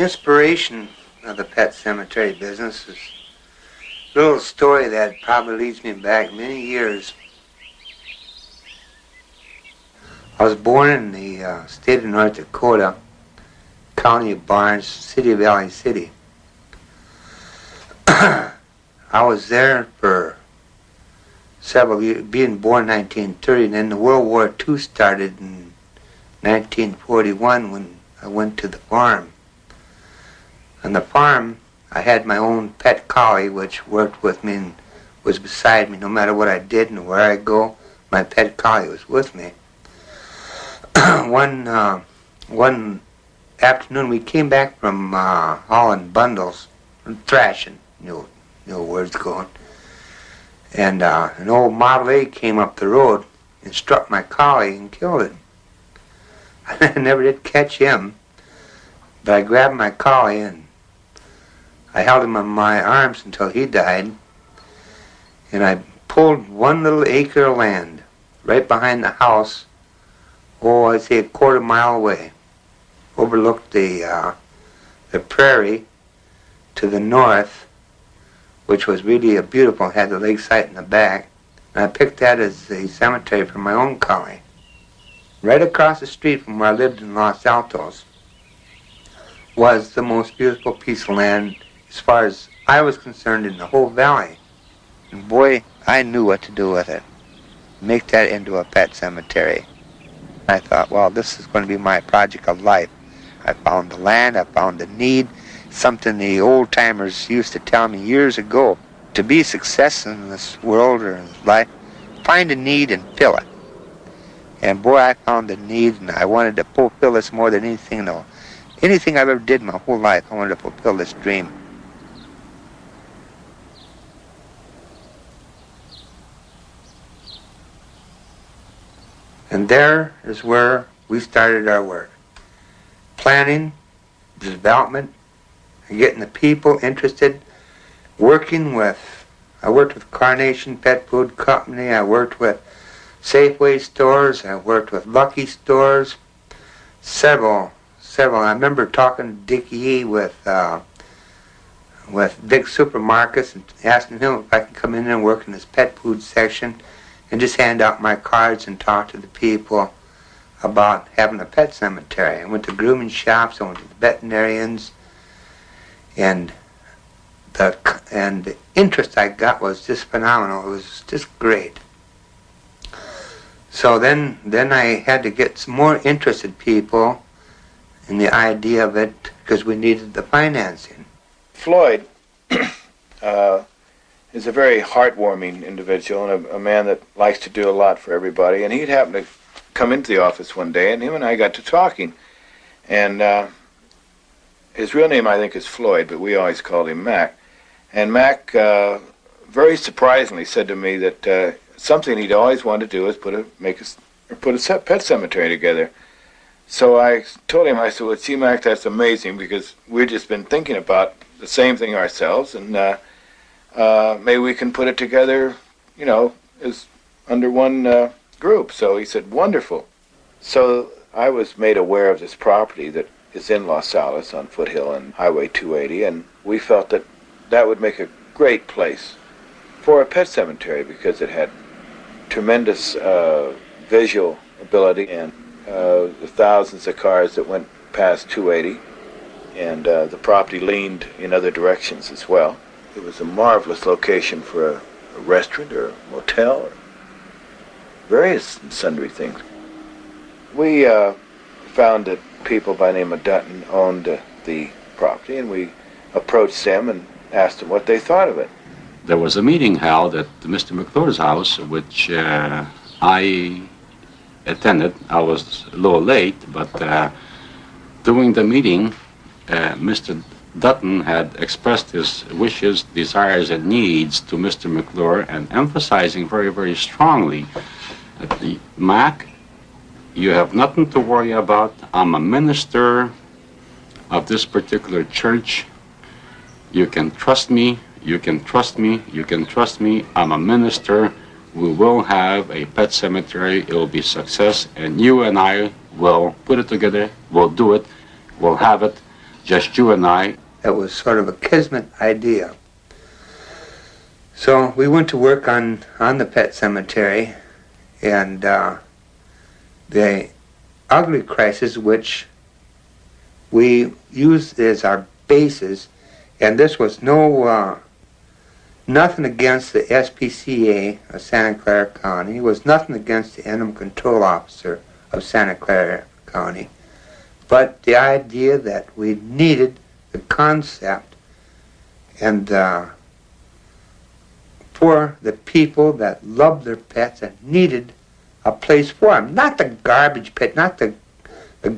inspiration of the pet cemetery business is a little story that probably leads me back many years. I was born in the state of North Dakota, county of Barnes, city of Valley City. I was there for several years, being born in 1930, and then the World War II started in 1941 when I went to the farm. On the farm, I had my own pet collie, which worked with me and was beside me no matter what I did and where I go. My pet collie was with me. One afternoon, we came back from hauling bundles, thrashing, you know where it's going. And an old Model A came up the road and struck my collie and killed him. I never did catch him, but I grabbed my collie and I held him in my arms until he died. And I pulled 1 little acre of land right behind the house, I'd say a quarter mile away. Overlooked the prairie to the north, which was really a beautiful, had the lakeside in the back. And I picked that as a cemetery for my own collie. Right across the street from where I lived in Los Altos was the most beautiful piece of land as far as I was concerned in the whole valley. And boy, I knew what to do with it. Make that into a pet cemetery. I thought, well, this is going to be my project of life. I found the land, I found the need, something the old-timers used to tell me years ago. To be a success in this world or in life, find a need and fill it. And boy, I found the need, and I wanted to fulfill this more than anything else. Anything I've ever did in my whole life, I wanted to fulfill this dream. And there is where we started our work. Planning, development, and getting the people interested, I worked with Carnation Pet Food Company, I worked with Safeway stores, I worked with Lucky stores, several. I remember talking to Dickie E. with Dick Supermarkets and asking him if I could come in and work in his pet food section and just hand out my cards and talk to the people about having a pet cemetery. I went to grooming shops, I went to the veterinarians, and the interest I got was just phenomenal. It was just great. So then I had to get some more interested people in the idea of it because we needed the financing. Floyd is a very heartwarming individual and a man that likes to do a lot for everybody. And he'd happened to come into the office one day, and him and I got to talking. And his real name, I think, is Floyd, but we always called him Mac. And Mac very surprisingly said to me that something he'd always wanted to do is put a pet cemetery together. So I told him, I said, well, see, Mac, that's amazing because we've just been thinking about the same thing ourselves, and maybe we can put it together, as under one group. So he said, wonderful. So I was made aware of this property that is in Los Altos on Foothill and Highway 280, and we felt that that would make a great place for a pet cemetery because it had tremendous visual ability and the thousands of cars that went past 280, and the property leaned in other directions as well. It was a marvelous location for a restaurant or a motel or various and sundry things. We found that people by the name of Dutton owned the property, and we approached them and asked them what they thought of it. There was a meeting held at Mr. McClure's house, which I attended. I was a little late, but during the meeting, Mr. Dutton had expressed his wishes, desires, and needs to Mr. McClure, and emphasizing very, very strongly that Mac, you have nothing to worry about. I'm a minister of this particular church. You can trust me. You can trust me. You can trust me. I'm a minister. We will have a pet cemetery. It will be a success, and you and I will put it together. We'll do it. We'll have it. just you and I. That was sort of a kismet idea. So we went to work on the pet cemetery, and the ugly crisis, which we used as our basis, and this was nothing against the SPCA of Santa Clara County. It was nothing against the Animal Control Officer of Santa Clara County, but the idea that we needed the concept and for the people that loved their pets and needed a place for them. Not the garbage pit, not the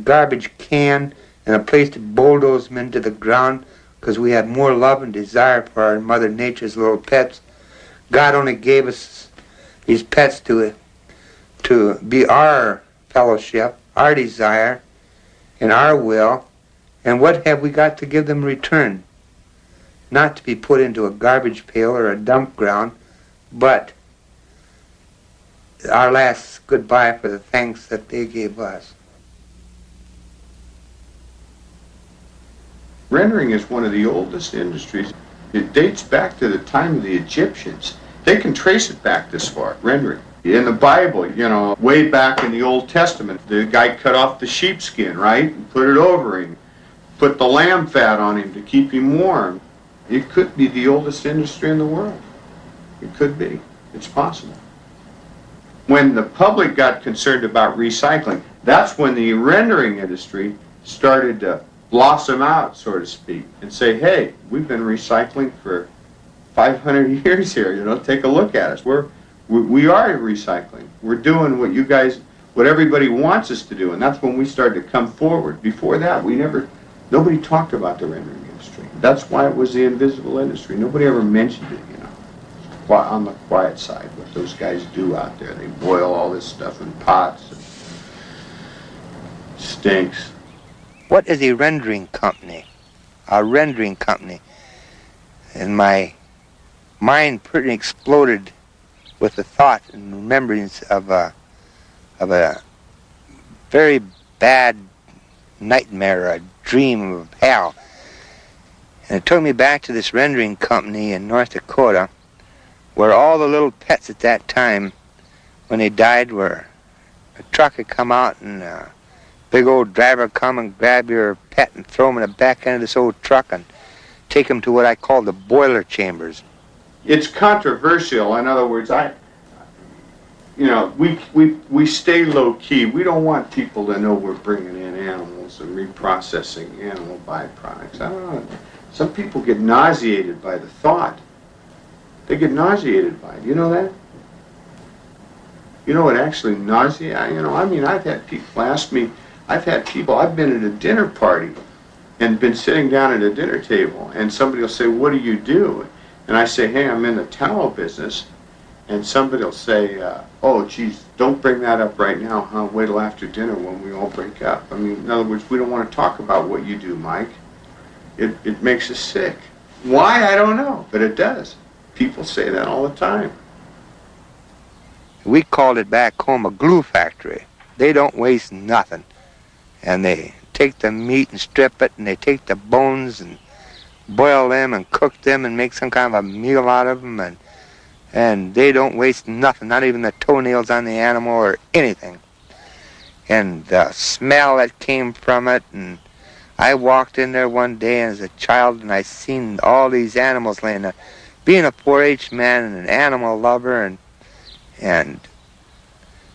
garbage can and a place to bulldoze them into the ground, because we had more love and desire for our Mother Nature's little pets. God only gave us these pets to be our fellowship, our desire, and our will. And what have we got to give them in return? Not to be put into a garbage pail or a dump ground, but our last goodbye for the thanks that they gave us. Rendering is one of the oldest industries. It dates back to the time of the Egyptians. They can trace it back this far, rendering. In the Bible, you know, way back in the Old Testament, the guy cut off the sheepskin, right, and put it over him. Put the lamb fat on him to keep him warm. It could be the oldest industry in the world. It could be. It's possible. When the public got concerned about recycling, that's when the rendering industry started to blossom out, so to speak, and say, hey, we've been recycling for 500 years here, you know, take a look at us. We are recycling. We're doing what everybody wants us to do, and that's when we started to come forward. Before that, nobody talked about the rendering industry. That's why it was the invisible industry. Nobody ever mentioned it, you know, on the quiet side, what those guys do out there. They boil all this stuff in pots. It stinks. What is a rendering company? A rendering company. And my mind pretty exploded with the thought and remembrance of a very bad nightmare, a dream of hell. And it took me back to this rendering company in North Dakota, where all the little pets at that time, when they died, were a truck had come out and a big old driver come and grab your pet and throw him in the back end of this old truck and take him to what I call the boiler chambers. It's controversial. In other words, we stay low key. We don't want people to know we're bringing in animals and reprocessing animal byproducts. I don't know. Some people get nauseated by the thought. They get nauseated by it. You know that? You know what actually nauseates? I've had people ask me. I've been at a dinner party and been sitting down at a dinner table, and somebody will say, what do you do? And I say, hey, I'm in the tallow business. And somebody will say, oh, geez, don't bring that up right now, huh? Wait till after dinner when we all break up. I mean, in other words, we don't want to talk about what you do, Mike. It makes us sick. Why? I don't know, but it does. People say that all the time. We called it back home a glue factory. They don't waste nothing. And they take the meat and strip it, and they take the bones and boil them and cook them and make some kind of a meal out of them, and they don't waste nothing, not even the toenails on the animal or anything. And the smell that came from it, and I walked in there one day as a child and I seen all these animals laying there. Being a 4-H man and an animal lover, and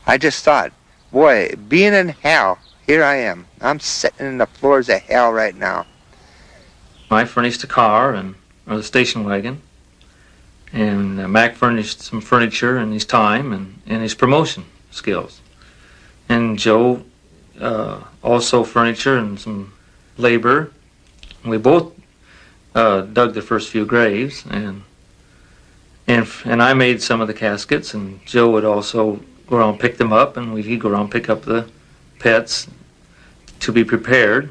I just thought, boy, being in hell, here I am. I'm sitting in the floors of hell right now. I furnished a car or the station wagon, and Mac furnished some furniture and his time and his promotion skills. And Joe also furniture and some labor. We both dug the first few graves, and I made some of the caskets, and Joe would also go around and pick them up, and he'd go around and pick up the pets to be prepared.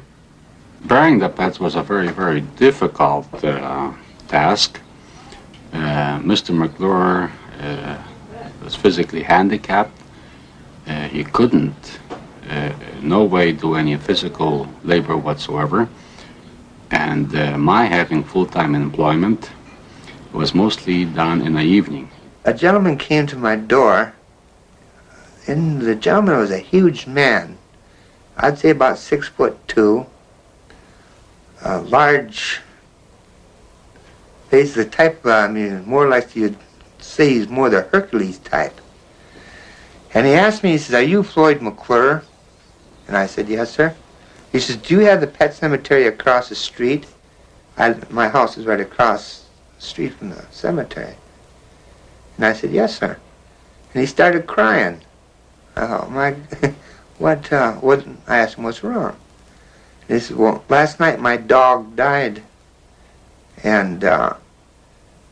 Burying the pets was a very, very difficult task. Mr. McClure was physically handicapped. He couldn't no way do any physical labor whatsoever. And my having full-time employment was mostly done in the evening. A gentleman came to my door, and the gentleman was a huge man. I'd say about 6'2", a large face, the type, more like you'd say he's more the Hercules type. And he asked me, he says, "Are you Floyd McClure?" And I said, "Yes, sir." He says, "Do you have the pet cemetery across the street?" My house is right across the street from the cemetery. And I said, "Yes, sir." And he started crying. I thought, what, I asked him, "What's wrong?" And he said, "Well, last night my dog died." And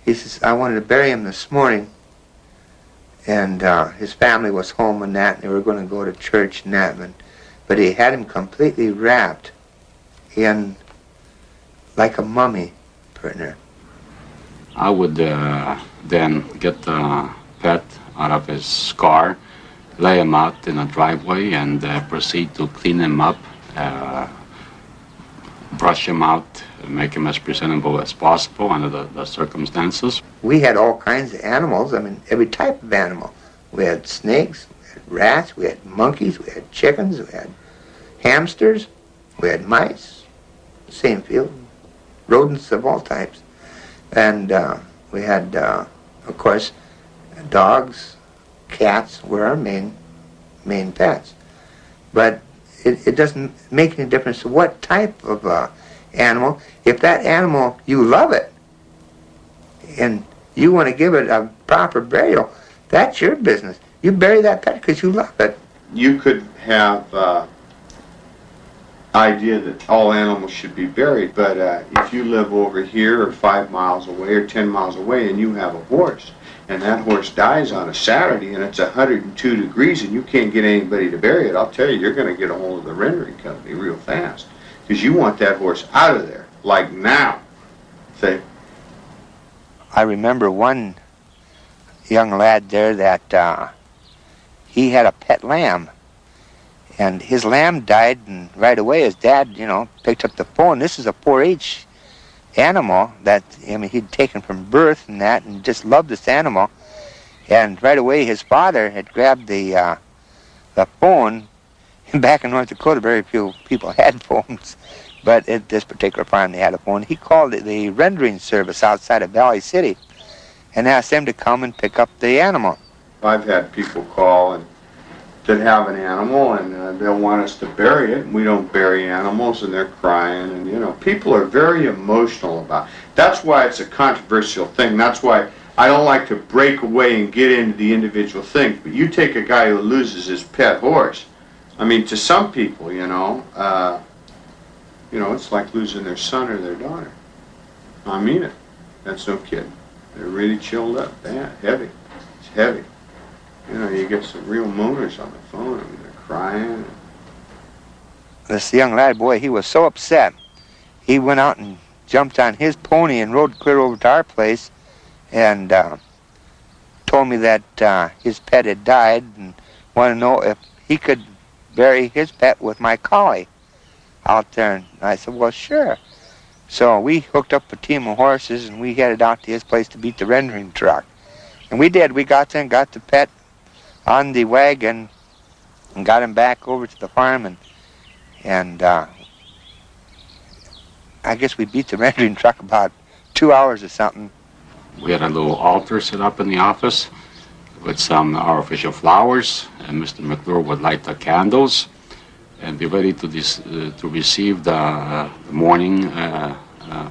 he says, "I wanted to bury him this morning." And his family was home and that, and they were going to go to church and that. But he had him completely wrapped in like a mummy, partner. I would then get the pet out of his car, lay him out in a driveway, and proceed to clean him up, brush him out, make him as presentable as possible under the circumstances. We had all kinds of animals, every type of animal. We had snakes, we had rats, we had monkeys, we had chickens, we had hamsters, we had mice, same field, rodents of all types. And we had, of course, dogs, cats were our main pets. But it doesn't make any difference to what type of animal. If that animal, you love it, and you want to give it a proper burial, that's your business. You bury that pet because you love it. You could have idea that all animals should be buried, but if you live over here or 5 miles away or 10 miles away and you have a horse, and that horse dies on a Saturday and it's 102 degrees and you can't get anybody to bury it, I'll tell you, you're going to get a hold of the rendering company real fast, because you want that horse out of there, like now. See? I remember one young lad there that he had a pet lamb. And his lamb died, and right away his dad, picked up the phone. This is a 4-H animal that, he'd taken from birth and that, and just loved this animal. And right away his father had grabbed the phone. Back in North Dakota, very few people had phones, but at this particular farm they had a phone. He called it the rendering service outside of Valley City and asked them to come and pick up the animal. I've had people call and that have an animal, and they'll want us to bury it, and we don't bury animals, and they're crying, and people are very emotional about it. That's why it's a controversial thing. That's why I don't like to break away and get into the individual things. But you take a guy who loses his pet horse, to some people, it's like losing their son or their daughter. I mean it. That's no kidding. They're really chilled up, bad, heavy. It's heavy. You get some real moaners on the phone. They're crying. This young lad, boy, he was so upset. He went out and jumped on his pony and rode clear over to our place and told me that his pet had died and wanted to know if he could bury his pet with my collie out there. And I said, "Well, sure." So we hooked up a team of horses and we headed out to his place to beat the rendering truck. And we did. We got there and got the pet on the wagon and got him back over to the farm, and I guess we beat the rendering truck about 2 hours or something. We had a little altar set up in the office with some artificial flowers, and Mr. McClure would light the candles and be ready to receive the mourning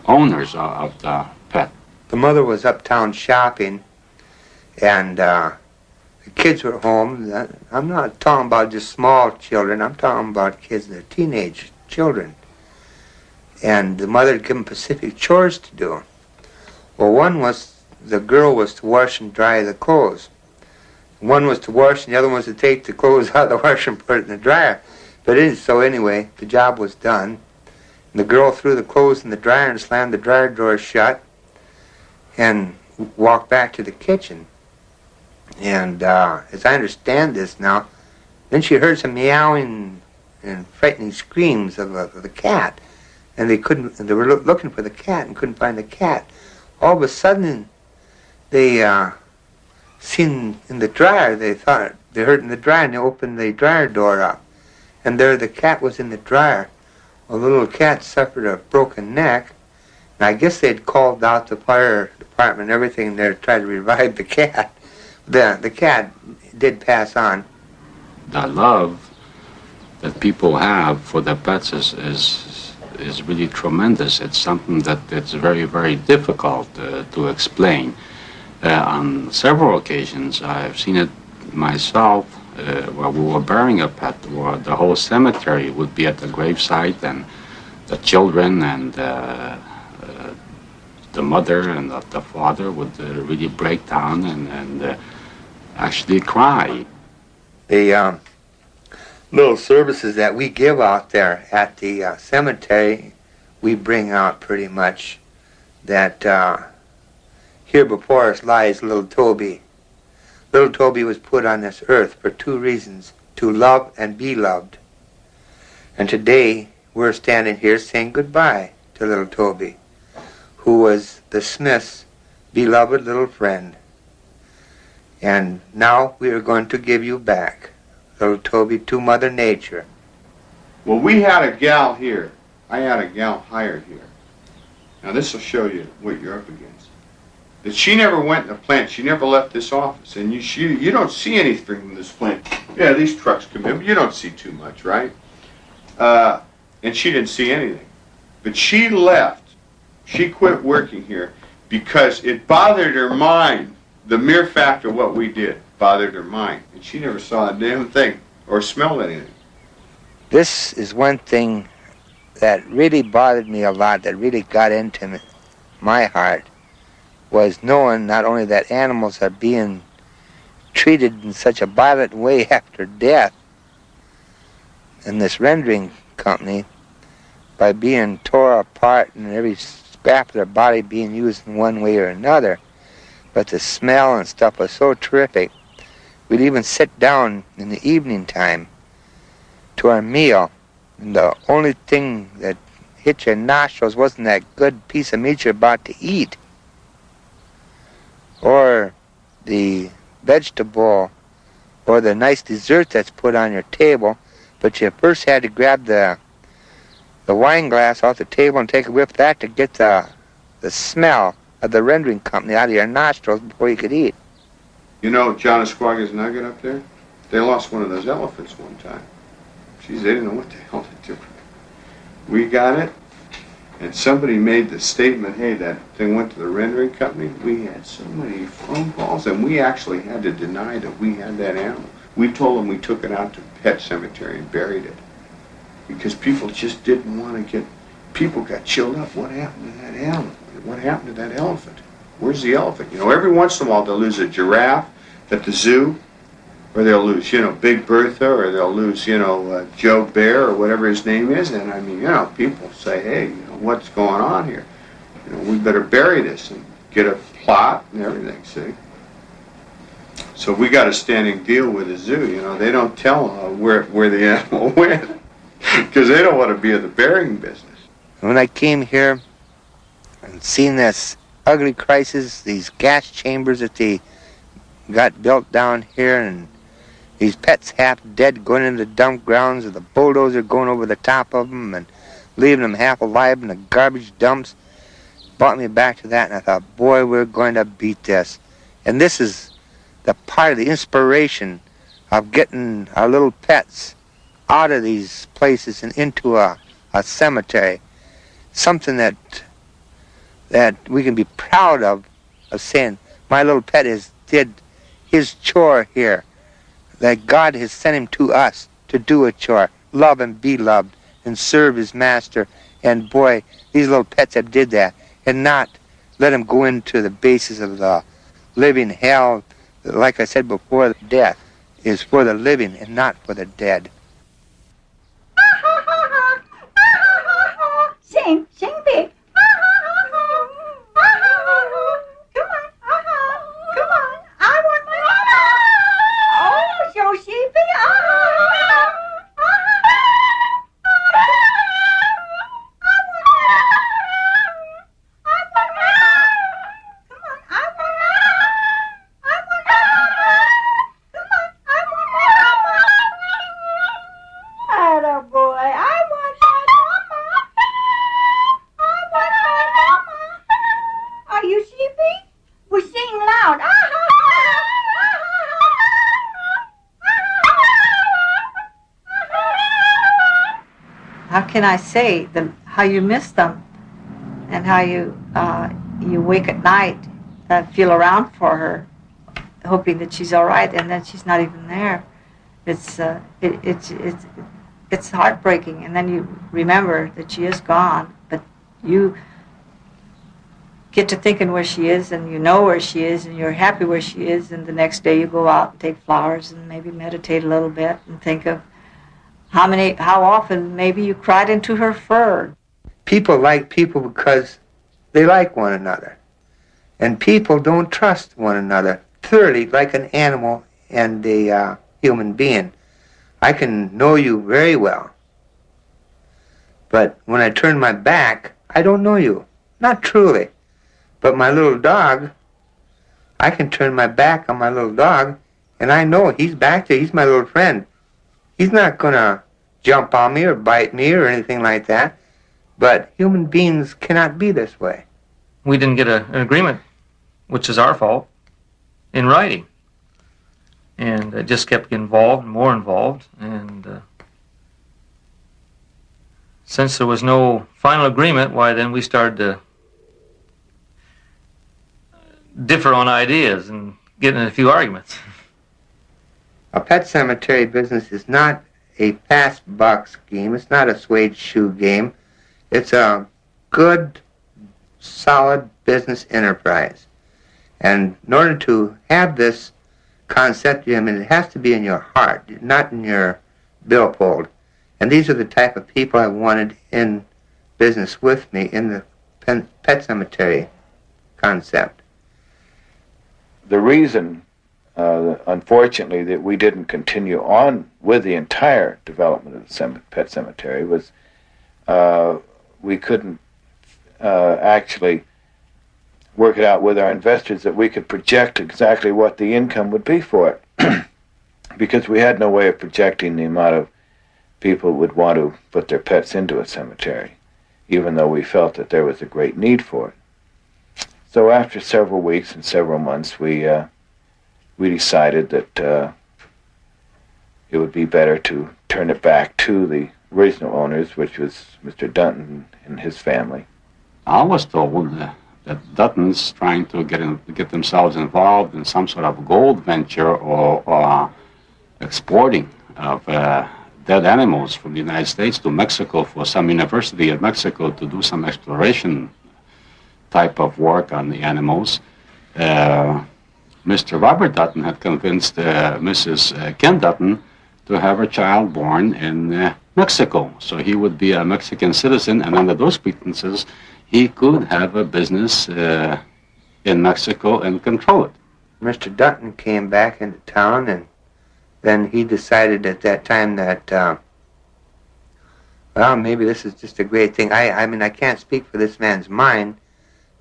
owners of the pet. The mother was uptown shopping, and the kids were home. I'm not talking about just small children. I'm talking about kids that are teenage children. And the mother had given Pacific chores to do. Well, one was the girl was to wash and dry the clothes. One was to wash, and the other one was to take the clothes out of the washer and put it in the dryer. So anyway, the job was done. And the girl threw the clothes in the dryer and slammed the dryer door shut and walked back to the kitchen. And as I understand this now, then she heard some meowing and frightening screams of the cat. and they were looking for the cat and couldn't find the cat. All of a sudden, they seen in the dryer. They thought they heard in the dryer, and they opened the dryer door up, and there the cat was in the dryer. Well, the little cat suffered a broken neck, and I guess they'd called out the fire department and everything there to try to revive the cat. The cat did pass on. The love that people have for their pets is really tremendous. It's something that it's very, very difficult to explain. On several occasions, I've seen it myself where we were burying a pet, where the whole cemetery would be at the gravesite, and the children and the mother and the father would really break down and actually cry. The little services that we give out there at the cemetery, we bring out pretty much that here before us lies little Toby. Little Toby was put on this earth for two reasons: to love and be loved. And today we're standing here saying goodbye to little Toby, who was the Smith's beloved little friend. And now we are going to give you back, little Toby, to Mother Nature. Well, we had a gal here. I had a gal hired here. Now this will show you what you're up against. That she never went in the plant. She never left this office. And you don't see anything from this plant. Yeah, these trucks come in, but you don't see too much, right? And she didn't see anything. But she left. She quit working here because it bothered her mind. The mere fact of what we did bothered her mind. And she never saw a damn thing or smelled anything. This is one thing that really bothered me a lot, that really got into my heart, was knowing not only that animals are being treated in such a violent way after death in this rendering company, by being tore apart and every scrap of their body being used in one way or another. But the smell and stuff was so terrific. We'd even sit down in the evening time to our meal, and the only thing that hit your nostrils wasn't that good piece of meat you're about to eat, or the vegetable, or the nice dessert that's put on your table, but you first had to grab the wine glass off the table and take a whiff of that to get the smell of the rendering company out of your nostrils before you could eat. You know John Esquaga's nugget up there? They lost one of those elephants one time. Geez, they didn't know what the hell to do. We got it, and somebody made the statement, hey, that thing went to the rendering company. We had so many phone calls, and we actually had to deny that we had that animal. We told them we took it out to Pet Cemetery and buried it, because people just didn't want to get, people got chilled up. What happened to that animal? What happened to that elephant? Where's the elephant? You know, every once in a while they'll lose a giraffe at the zoo, or they'll lose, Big Bertha, or they'll lose, Joe Bear, or whatever his name is. And I mean, people say, hey, what's going on here? We better bury this and get a plot and everything, see? So we got a standing deal with the zoo. They don't tell where the animal went, because they don't want to be in the burying business. When I came here and seen this ugly crisis, these gas chambers that they got built down here, and these pets half dead going into the dump grounds, and the bulldozer going over the top of them and leaving them half alive in the garbage dumps, brought me back to that, and I thought, boy, we're going to beat this. And this is the part of the inspiration of getting our little pets out of these places and into a cemetery. Something that we can be proud of saying, my little pet did his chore here, that God has sent him to us to do a chore, love and be loved, and serve his master. And boy, these little pets have did that, and not let him go into the bases of the living hell. Like I said before, death is for the living and not for the dead. Sing big. Come on, come on. I want my oh, so sleepy. I want you sheepy? We sing loud. How can I say how you miss them, and how you wake at night, feel around for her, hoping that she's all right, and then she's not even there. It's heartbreaking, and then you remember that she is gone, but you get to thinking where she is, and you know where she is, and you're happy where she is, and the next day you go out and take flowers and maybe meditate a little bit and think of how often maybe you cried into her fur. People like people because they like one another. And people don't trust one another thoroughly like an animal and a human being. I can know you very well, but when I turn my back, I don't know you. Not truly. But my little dog, I can turn my back on my little dog, and I know he's back there. He's my little friend. He's not going to jump on me or bite me or anything like that. But human beings cannot be this way. We didn't get an agreement, which is our fault, in writing. And it just kept getting involved, more involved. And since there was no final agreement, why then we started to differ on ideas and get in a few arguments. A pet cemetery business is not a fast buck scheme. It's not a suede shoe game. It's a good, solid business enterprise. And in order to have this concept, I mean, it has to be in your heart, not in your billfold. And these are the type of people I wanted in business with me in the pet cemetery concept. The reason, unfortunately, that we didn't continue on with the entire development of the pet cemetery was we couldn't actually work it out with our investors that we could project exactly what the income would be for it, because we had no way of projecting the amount of people who would want to put their pets into a cemetery, even though we felt that there was a great need for it. So after several weeks and several months, we decided that it would be better to turn it back to the original owners, which was Mr. Dutton and his family. I was told that Dutton's trying to get themselves involved in some sort of gold venture or exporting of dead animals from the United States to Mexico for some university in Mexico to do some exploration type of work on the animals. Mr. Robert Dutton had convinced Mrs. Ken Dutton to have her child born in Mexico, so he would be a Mexican citizen, and under those pretenses, he could have a business in Mexico and control it. Mr. Dutton came back into town, and then he decided at that time that, well, maybe this is just a great thing. I mean, I can't speak for this man's mind,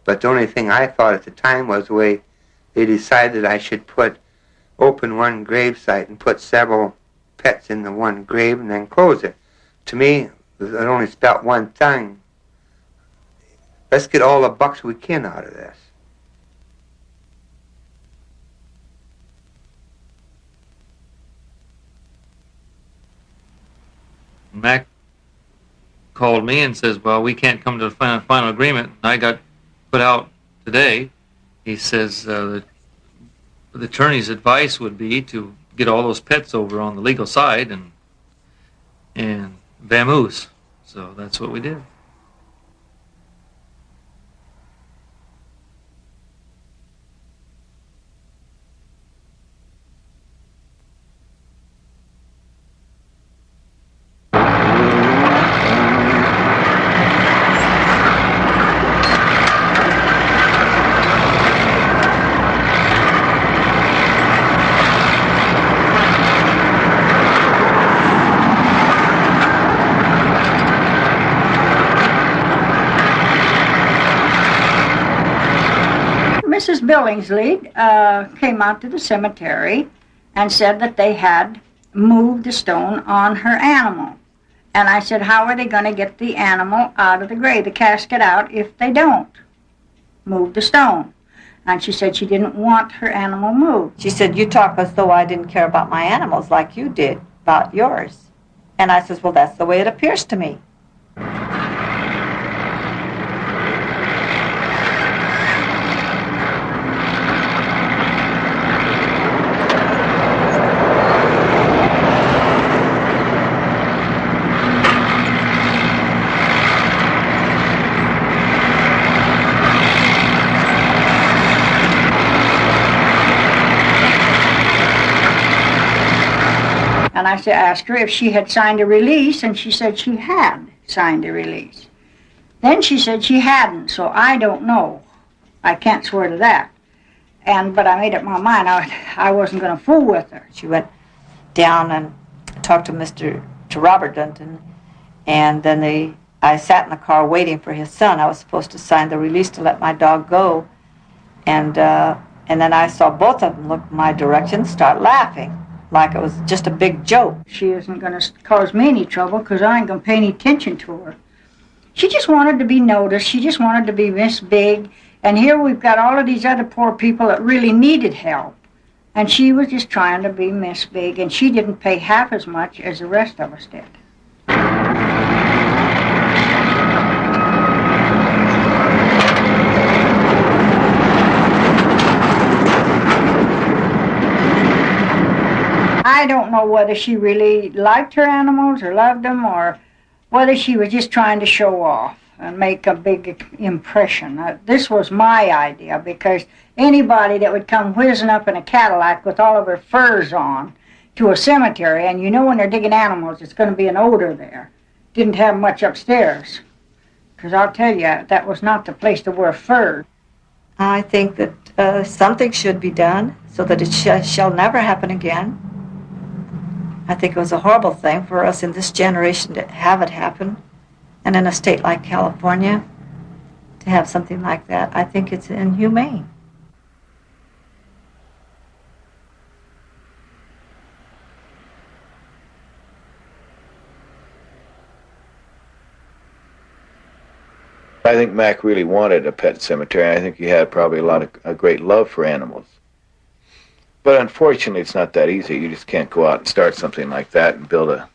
but the only thing I thought at the time was the way they decided I should open one grave site and put several pets in the one grave and then close it. To me, it only spelt one thing. Let's get all the bucks we can out of this. Mac called me and says, well, we can't come to the final agreement. I got put out today. He says the attorney's advice would be to get all those pets over on the legal side and vamoose. So that's what we did. Mrs. Billingsley came out to the cemetery and said that they had moved the stone on her animal. And I said, how are they going to get the animal out of the grave, the casket out, if they don't? move the stone. And she said she didn't want her animal moved. She said, you talk as though I didn't care about my animals like you did about yours. And I says, well, that's the way it appears to me. And I asked her if she had signed a release, and she said she had signed a release. Then she said she hadn't, so I don't know. I can't swear to that. But I made up my mind I wasn't going to fool with her. She went down and talked to Robert Dunton, and then I sat in the car waiting for his son. I was supposed to sign the release to let my dog go, and then I saw both of them look my direction, start laughing like it was just a big joke. She isn't going to cause me any trouble because I ain't going to pay any attention to her. She just wanted to be noticed. She just wanted to be Miss Big. And here we've got all of these other poor people that really needed help. And she was just trying to be Miss Big, and she didn't pay half as much as the rest of us did. I don't know whether she really liked her animals or loved them, or whether she was just trying to show off and make a big impression. This was my idea, because anybody that would come whizzing up in a Cadillac with all of her furs on to a cemetery, and you know when they're digging animals, it's going to be an odor there. Didn't have much upstairs, because I'll tell you, that was not the place to wear fur. I think that something should be done so that it shall never happen again. I think it was a horrible thing for us in this generation to have it happen, and in a state like California to have something like that. I think it's inhumane. I think Mac really wanted a pet cemetery. I think he had probably a great love for animals. But unfortunately, it's not that easy. You just can't go out and start something like that and build a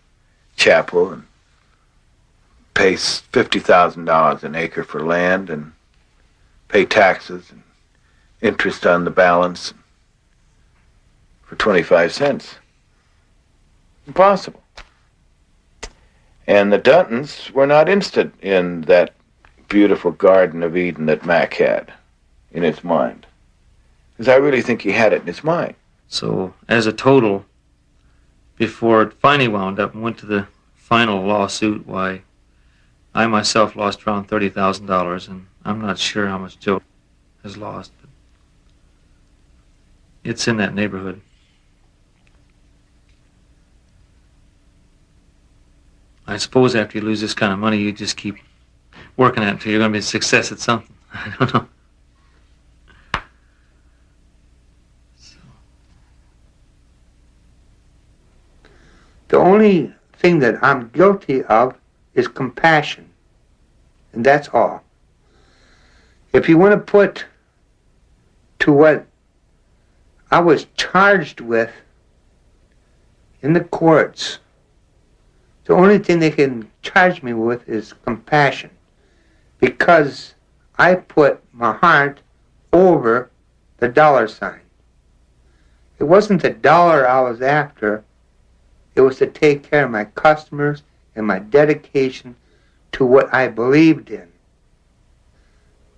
chapel and pay $50,000 an acre for land and pay taxes and interest on the balance for 25 cents. Impossible. And the Duntons were not interested in that beautiful Garden of Eden that Mac had in his mind. Because I really think he had it in his mind. So, as a total, before it finally wound up and went to the final lawsuit, why, I myself lost around $30,000, and I'm not sure how much Joe has lost, but it's in that neighborhood. I suppose after you lose this kind of money, you just keep working at it until you're going to be a success at something. I don't know. The only thing that I'm guilty of is compassion. And that's all. If you want to put to what I was charged with in the courts, the only thing they can charge me with is compassion. Because I put my heart over the dollar sign. It wasn't the dollar I was after. It was to take care of my customers and my dedication to what I believed in.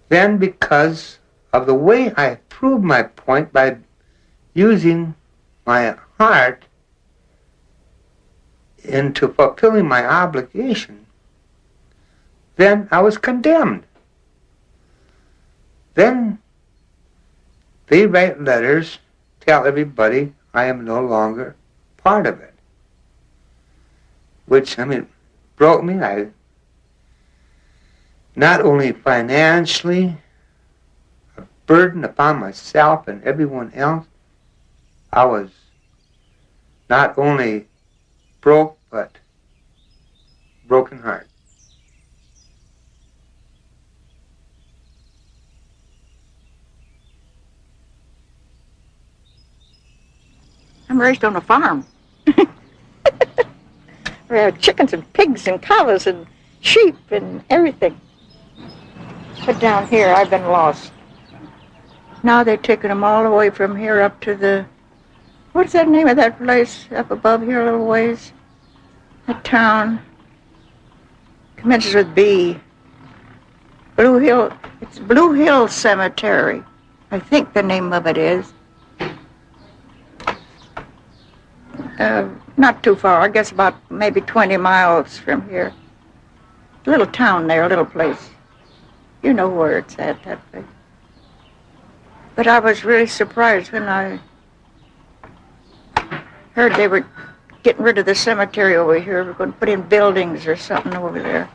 Then, because of the way I proved my point by using my heart into fulfilling my obligation, then I was condemned. Then they write letters, tell everybody I am no longer part of it. Which, broke me. I not only financially, a burden upon myself and everyone else. I was not only broke, but broken heart. I'm raised on a farm. We have chickens and pigs and cows and sheep and everything. But down here, I've been lost. Now they've taken them all the way from here up to the, what's that name of that place up above here a little ways? That town. Commences with B. Blue Hill, it's Blue Hill Cemetery. I think the name of it is. Not too far, I guess about maybe 20 miles from here. A little town there, a little place. You know where it's at, that place. But I was really surprised when I heard they were getting rid of the cemetery over here. We're going to put in buildings or something over there.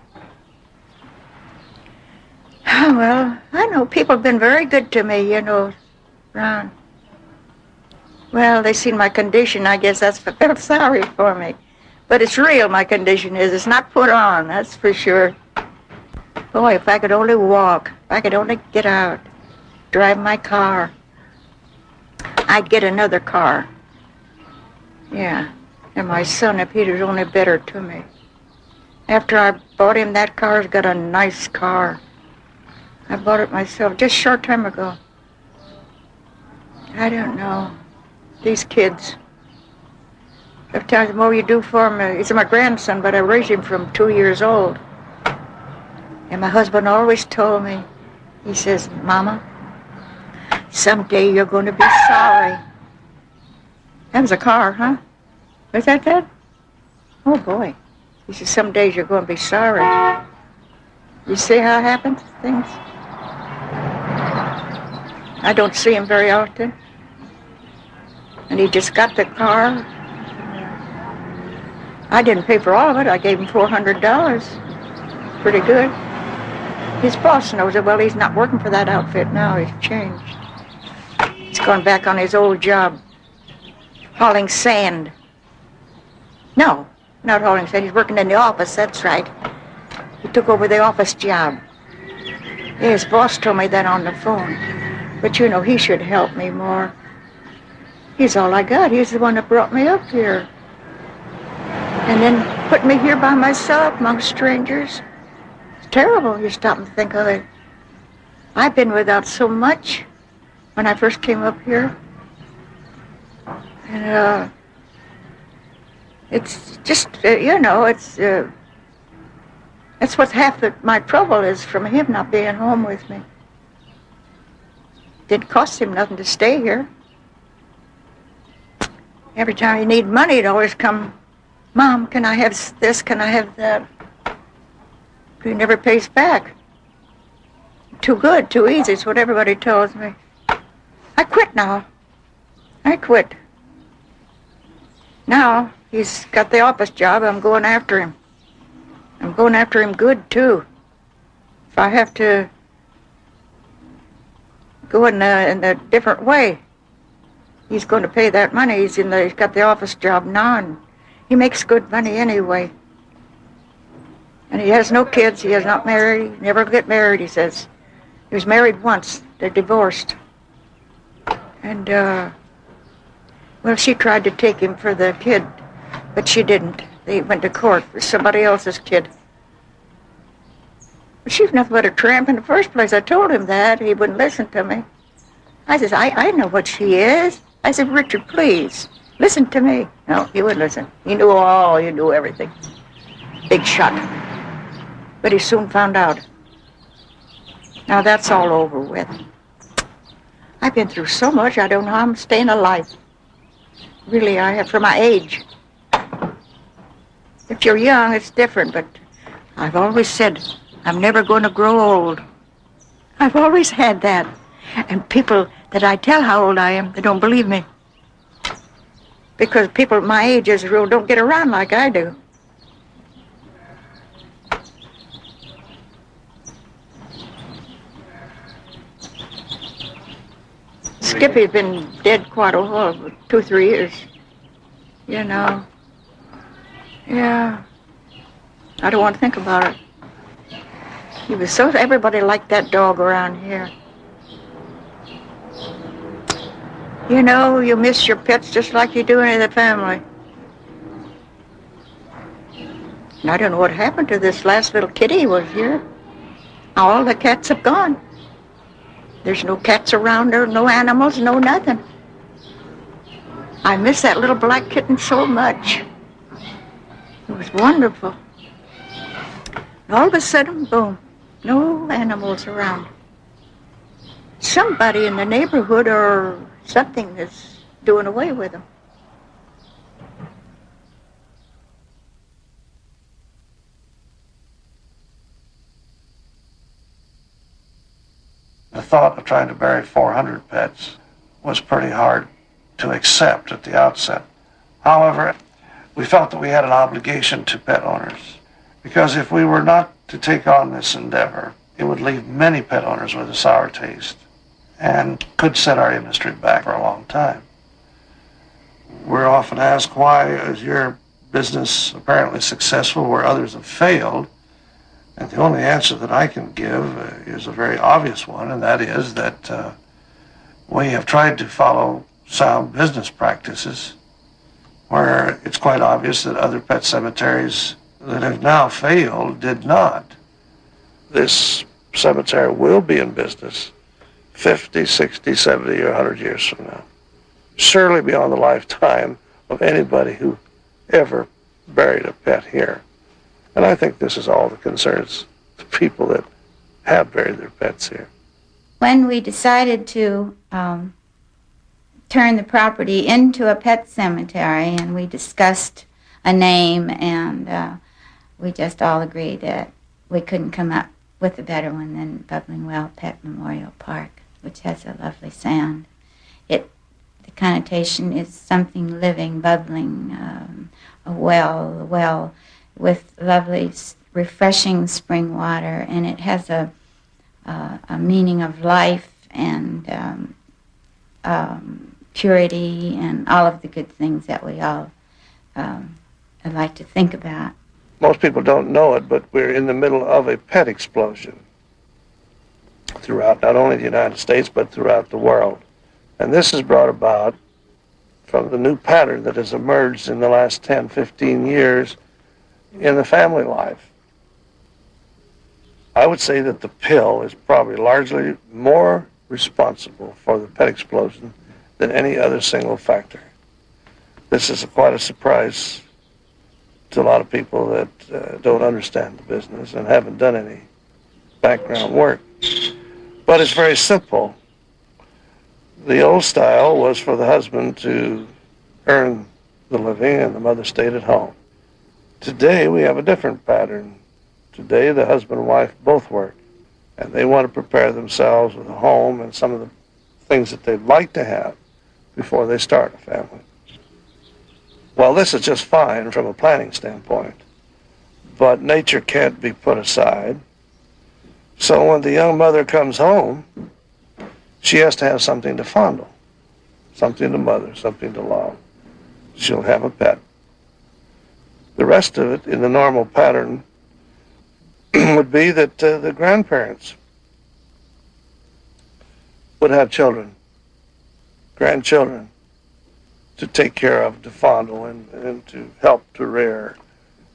Well, I know people have been very good to me, you know, Ron. Well, they seen my condition. I guess that's what they're sorry for me. But it's real, my condition is. It's not put on, that's for sure. Boy, if I could only walk, if I could only get out, drive my car, I'd get another car. Yeah, and my son, if he was only better to me. After I bought him that car, he's got a nice car. I bought it myself just a short time ago. I don't know. These kids. Sometimes the more you do for him, he's my grandson, but I raised him from 2 years old. And my husband always told me, he says, Mama, someday you're going to be sorry. That was a car, huh? Was that that? Oh, boy. He says, some days you're going to be sorry. You see how it happens, things? I don't see him very often. And he just got the car. I didn't pay for all of it. I gave him $400. Pretty good. His boss knows it. Well, he's not working for that outfit now. He's changed. He's gone back on his old job. Hauling sand. No, not hauling sand. He's working in the office, that's right. He took over the office job. Yeah, his boss told me that on the phone. But you know, he should help me more. He's all I got. He's the one that brought me up here. And then put me here by myself among strangers. It's terrible. You stop and think of it. I've been without so much when I first came up here. And it's just, you know, it's, that's what half my trouble is from him not being home with me. Didn't cost him nothing to stay here. Every time you need money, it'd always come, Mom, can I have this, can I have that? He never pays back. Too good, too easy, it's what everybody tells me. I quit now. I quit. Now, he's got the office job, I'm going after him. I'm going after him good, too. If I have to go in a different way, he's going to pay that money. He's got the office job now, and he makes good money anyway. And he has no kids. He is not married. He never get married, he says. He was married once. They're divorced. And, well, she tried to take him for the kid, but she didn't. They went to court for somebody else's kid. But she's nothing but a tramp in the first place. I told him that. He wouldn't listen to me. I says, I know what she is. I said, Richard, please, listen to me. No, he wouldn't listen. He knew all, he knew everything. Big shot. But he soon found out. Now that's all over with. I've been through so much, I don't know how I'm staying alive. Really, I have, for my age. If you're young, it's different, but I've always said, I'm never going to grow old. I've always had that. And people that I tell how old I am, they don't believe me. Because people my age, as a rule, don't get around like I do. Skippy's been dead quite a while, 2 or 3 years. You know. Yeah. I don't want to think about it. He was so, everybody liked that dog around here. You know, you miss your pets just like you do any of the family. And I don't know what happened to this last little kitty who was here. All the cats have gone. There's no cats around her, no animals, no nothing. I miss that little black kitten so much. It was wonderful. And all of a sudden, boom, no animals around. Somebody in the neighborhood or something is doing away with them. The thought of trying to bury 400 pets was pretty hard to accept at the outset. However, we felt that we had an obligation to pet owners, because if we were not to take on this endeavor, it would leave many pet owners with a sour taste and could set our industry back for a long time. We're often asked, why is your business apparently successful where others have failed? And the only answer that I can give is a very obvious one, and that is that we have tried to follow sound business practices, where it's quite obvious that other pet cemeteries that have now failed did not. This cemetery will be in business 50, 60, 70, or 100 years from now. Surely beyond the lifetime of anybody who ever buried a pet here. And I think this is all that concerns the people that have buried their pets here. When we decided to turn the property into a pet cemetery, and we discussed a name, and we just all agreed that we couldn't come up with a better one than Bubbling Well Pet Memorial Park, which has a lovely sound. The connotation is something living, bubbling, a well with lovely, refreshing spring water, and it has a meaning of life and purity and all of the good things that we all like to think about. Most people don't know it, but we're in the middle of a pet explosion throughout not only the United States, but throughout the world. And this is brought about from the new pattern that has emerged in the last 10, 15 years in the family life. I would say that the pill is probably largely more responsible for the pet explosion than any other single factor. This is quite a surprise to a lot of people that don't understand the business and haven't done any background work. But it's very simple. The old style was for the husband to earn the living and the mother stayed at home. Today we have a different pattern. Today the husband and wife both work, and they want to prepare themselves with a home and some of the things that they'd like to have before they start a family. Well, this is just fine from a planning standpoint, but nature can't be put aside. So when the young mother comes home, she has to have something to fondle, something to mother, something to love. She'll have a pet. The rest of it, in the normal pattern, would be that the grandparents would have children, grandchildren, to take care of, to fondle, and to help to rear.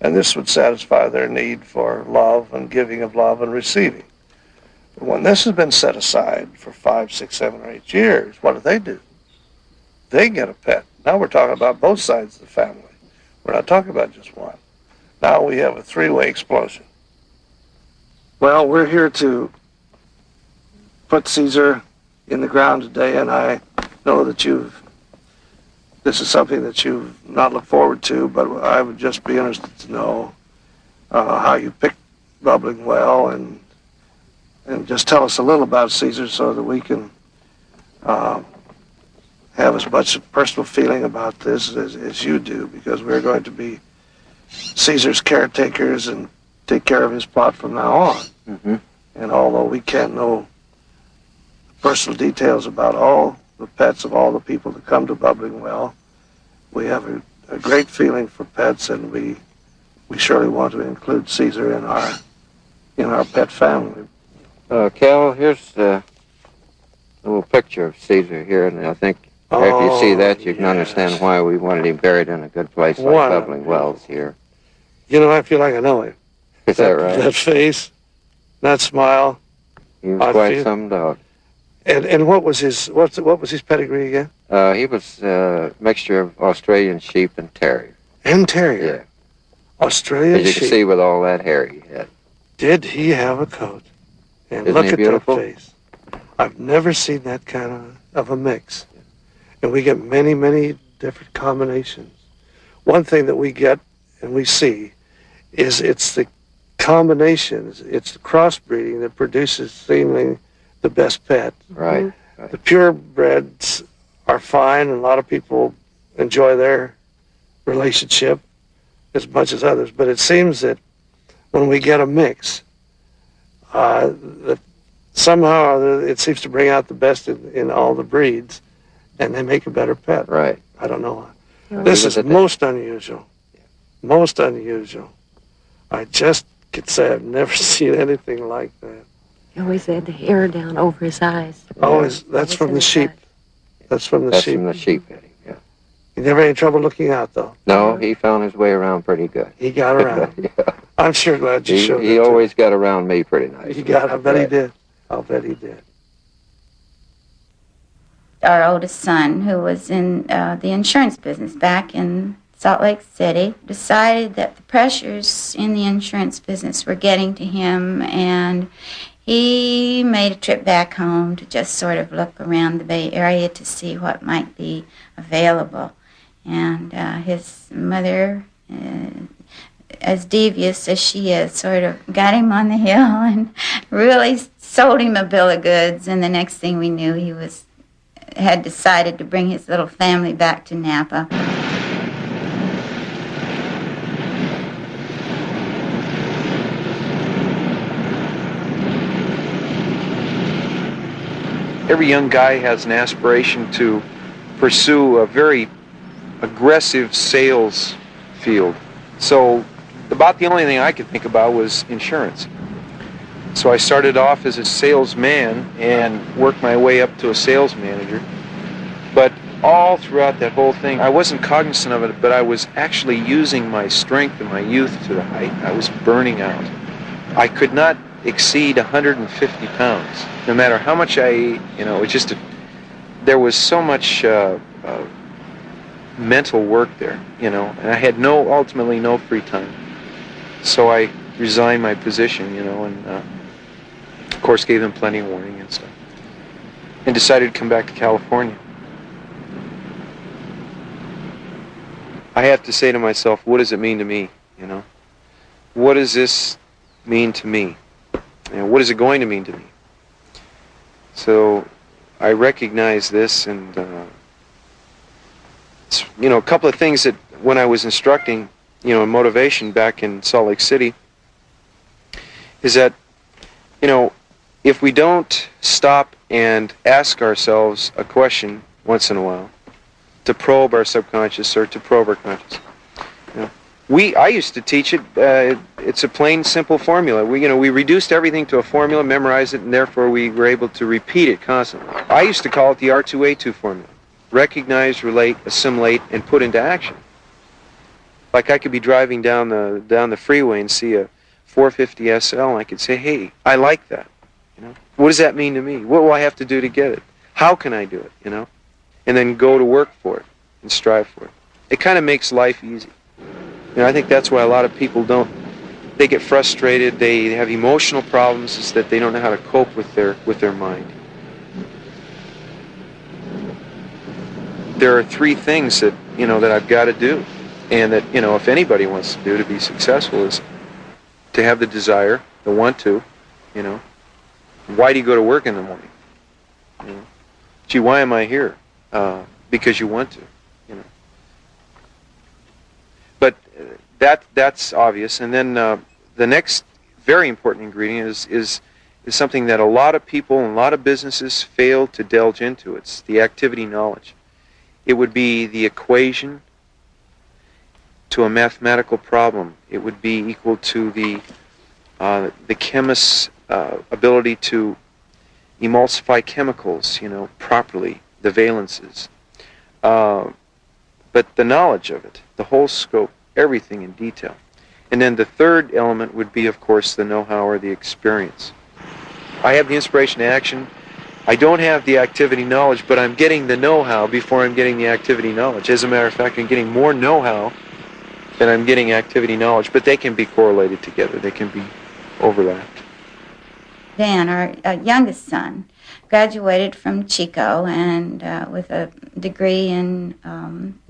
And this would satisfy their need for love and giving of love and receiving. But when this has been set aside for 5, 6, 7, or 8 years, what do? They get a pet. Now we're talking about both sides of the family. We're not talking about just one. Now we have a 3-way explosion. Well, we're here to put Caesar in the ground today, and I know that this is something that you've not looked forward to, but I would just be interested to know how you picked Bubbling Well, and just tell us a little about Caesar so that we can have as much personal feeling about this as you do, because we're going to be Caesar's caretakers and take care of his plot from now on. Mm-hmm. And although we can't know personal details about all the pets of all the people that come to Bubbling Well, we have a great feeling for pets, and we surely want to include Caesar in our pet family. Cal, here's a little picture of Caesar here, and I think After you see that, you can yes. understand why we wanted him buried in a good place like What a Bubbling Wells here. You know, I feel like I know him. Is that right? That face, that smile. He was I quite feel- some dog. And what was his pedigree again? He was a mixture of Australian sheep and terrier. And terrier. Yeah. Australian As you sheep. can see with all that hair he had. Did he have a coat? And Isn't look he at beautiful? that face. I've never seen that kind of a mix. And we get many, many different combinations. One thing that we get and we see is it's the combinations, it's the crossbreeding that produces seemingly the best pet. Right. The purebreds are fine, and a lot of people enjoy their relationship as much as others. But it seems that when we get a mix, that somehow it seems to bring out the best in all the breeds, and they make a better pet. Right. I don't know. Well, This leave is it at that. most unusual. Most unusual. I just could say I've never seen anything like that. He always had the hair down over his eyes. Always, that's from the sheep. That's from the That's sheep. from the sheep heading, yeah. You never had any trouble looking out, though. No, he found his way around pretty good. He got around. Yeah. I'm sure glad you showed He that to always got around me pretty nice. me. He got. I bet he Right. did. I'll bet he did. Our oldest son, who was in the insurance business back in Salt Lake City, decided that the pressures in the insurance business were getting to him, and he made a trip back home to just sort of look around the Bay Area to see what might be available. And his mother, as devious as she is, sort of got him on the hill and really sold him a bill of goods, and the next thing we knew, he had decided to bring his little family back to Napa. Every young guy has an aspiration to pursue a very aggressive sales field. So about the only thing I could think about was insurance. So I started off as a salesman and worked my way up to a sales manager. But all throughout that whole thing, I wasn't cognizant of it, but I was actually using my strength and my youth to the height. I was burning out. I could not exceed 150 pounds. No matter how much I ate, it just, there was so much mental work there, and I had ultimately no free time. So I resigned my position, and of course gave them plenty of warning and stuff. And decided to come back to California. I have to say to myself, what does it mean to me, What does this mean to me? What is it going to mean to me? So I recognize this, and a couple of things that when I was instructing, in motivation back in Salt Lake City, is that, if we don't stop and ask ourselves a question once in a while, to probe our subconscious or to probe our conscious. I used to teach it. It's a plain, simple formula. We reduced everything to a formula, memorized it, and therefore we were able to repeat it constantly. I used to call it the R2A2 formula: recognize, relate, assimilate, and put into action. Like I could be driving down the freeway and see a 450 SL, and I could say, "Hey, I like that. What does that mean to me? What will I have to do to get it? How can I do it? And then go to work for it and strive for it. It kind of makes life easy. I think that's why a lot of people they get frustrated, they have emotional problems, is that they don't know how to cope with their mind. There are three things that, that I've got to do, and that, if anybody wants to do to be successful, is to have the desire, the want to, Why do you go to work in the morning? Gee, why am I here? Because you want to, But that's obvious. And then the next very important ingredient is something that a lot of people and a lot of businesses fail to delve into. It's the activity knowledge. It would be the equation to a mathematical problem. It would be equal to the chemist's ability to emulsify chemicals, properly, the valences. but the knowledge of it, the whole scope, everything in detail. And then the third element would be, of course, the know-how or the experience. I have the inspiration to action. I don't have the activity knowledge, but I'm getting the know-how before I'm getting the activity knowledge. As a matter of fact, I'm getting more know-how than I'm getting activity knowledge, but they can be correlated together. They can be overlapped. Dan, our youngest son, graduated from Chico and with a degree in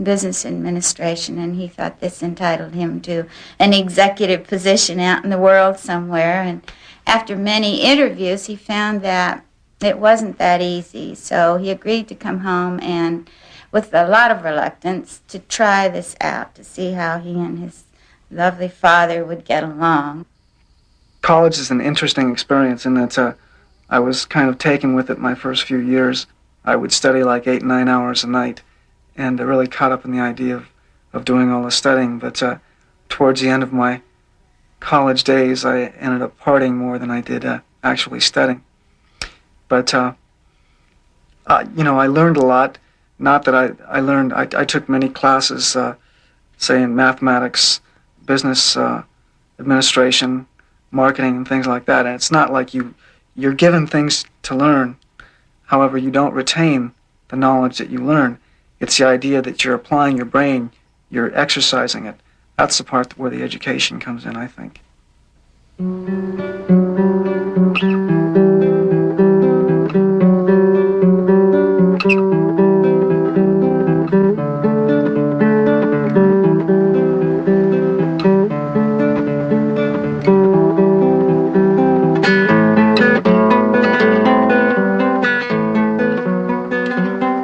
business administration, and he thought this entitled him to an executive position out in the world somewhere. And after many interviews, he found that it wasn't that easy, so he agreed to come home and, with a lot of reluctance, to try this out, to see how he and his lovely father would get along. College is an interesting experience in that I was kind of taken with it my first few years. I would study like 8, 9 hours a night, and I really caught up in the idea of doing all the studying. But towards the end of my college days, I ended up partying more than I did actually studying. But, I learned a lot. Not that I learned, I took many classes, say in mathematics, business administration, marketing, and things like that. And it's not like you're given things to learn. However, you don't retain the knowledge that you learn. It's the idea that you're applying your brain, you're exercising it. That's the part where the education comes in, I think.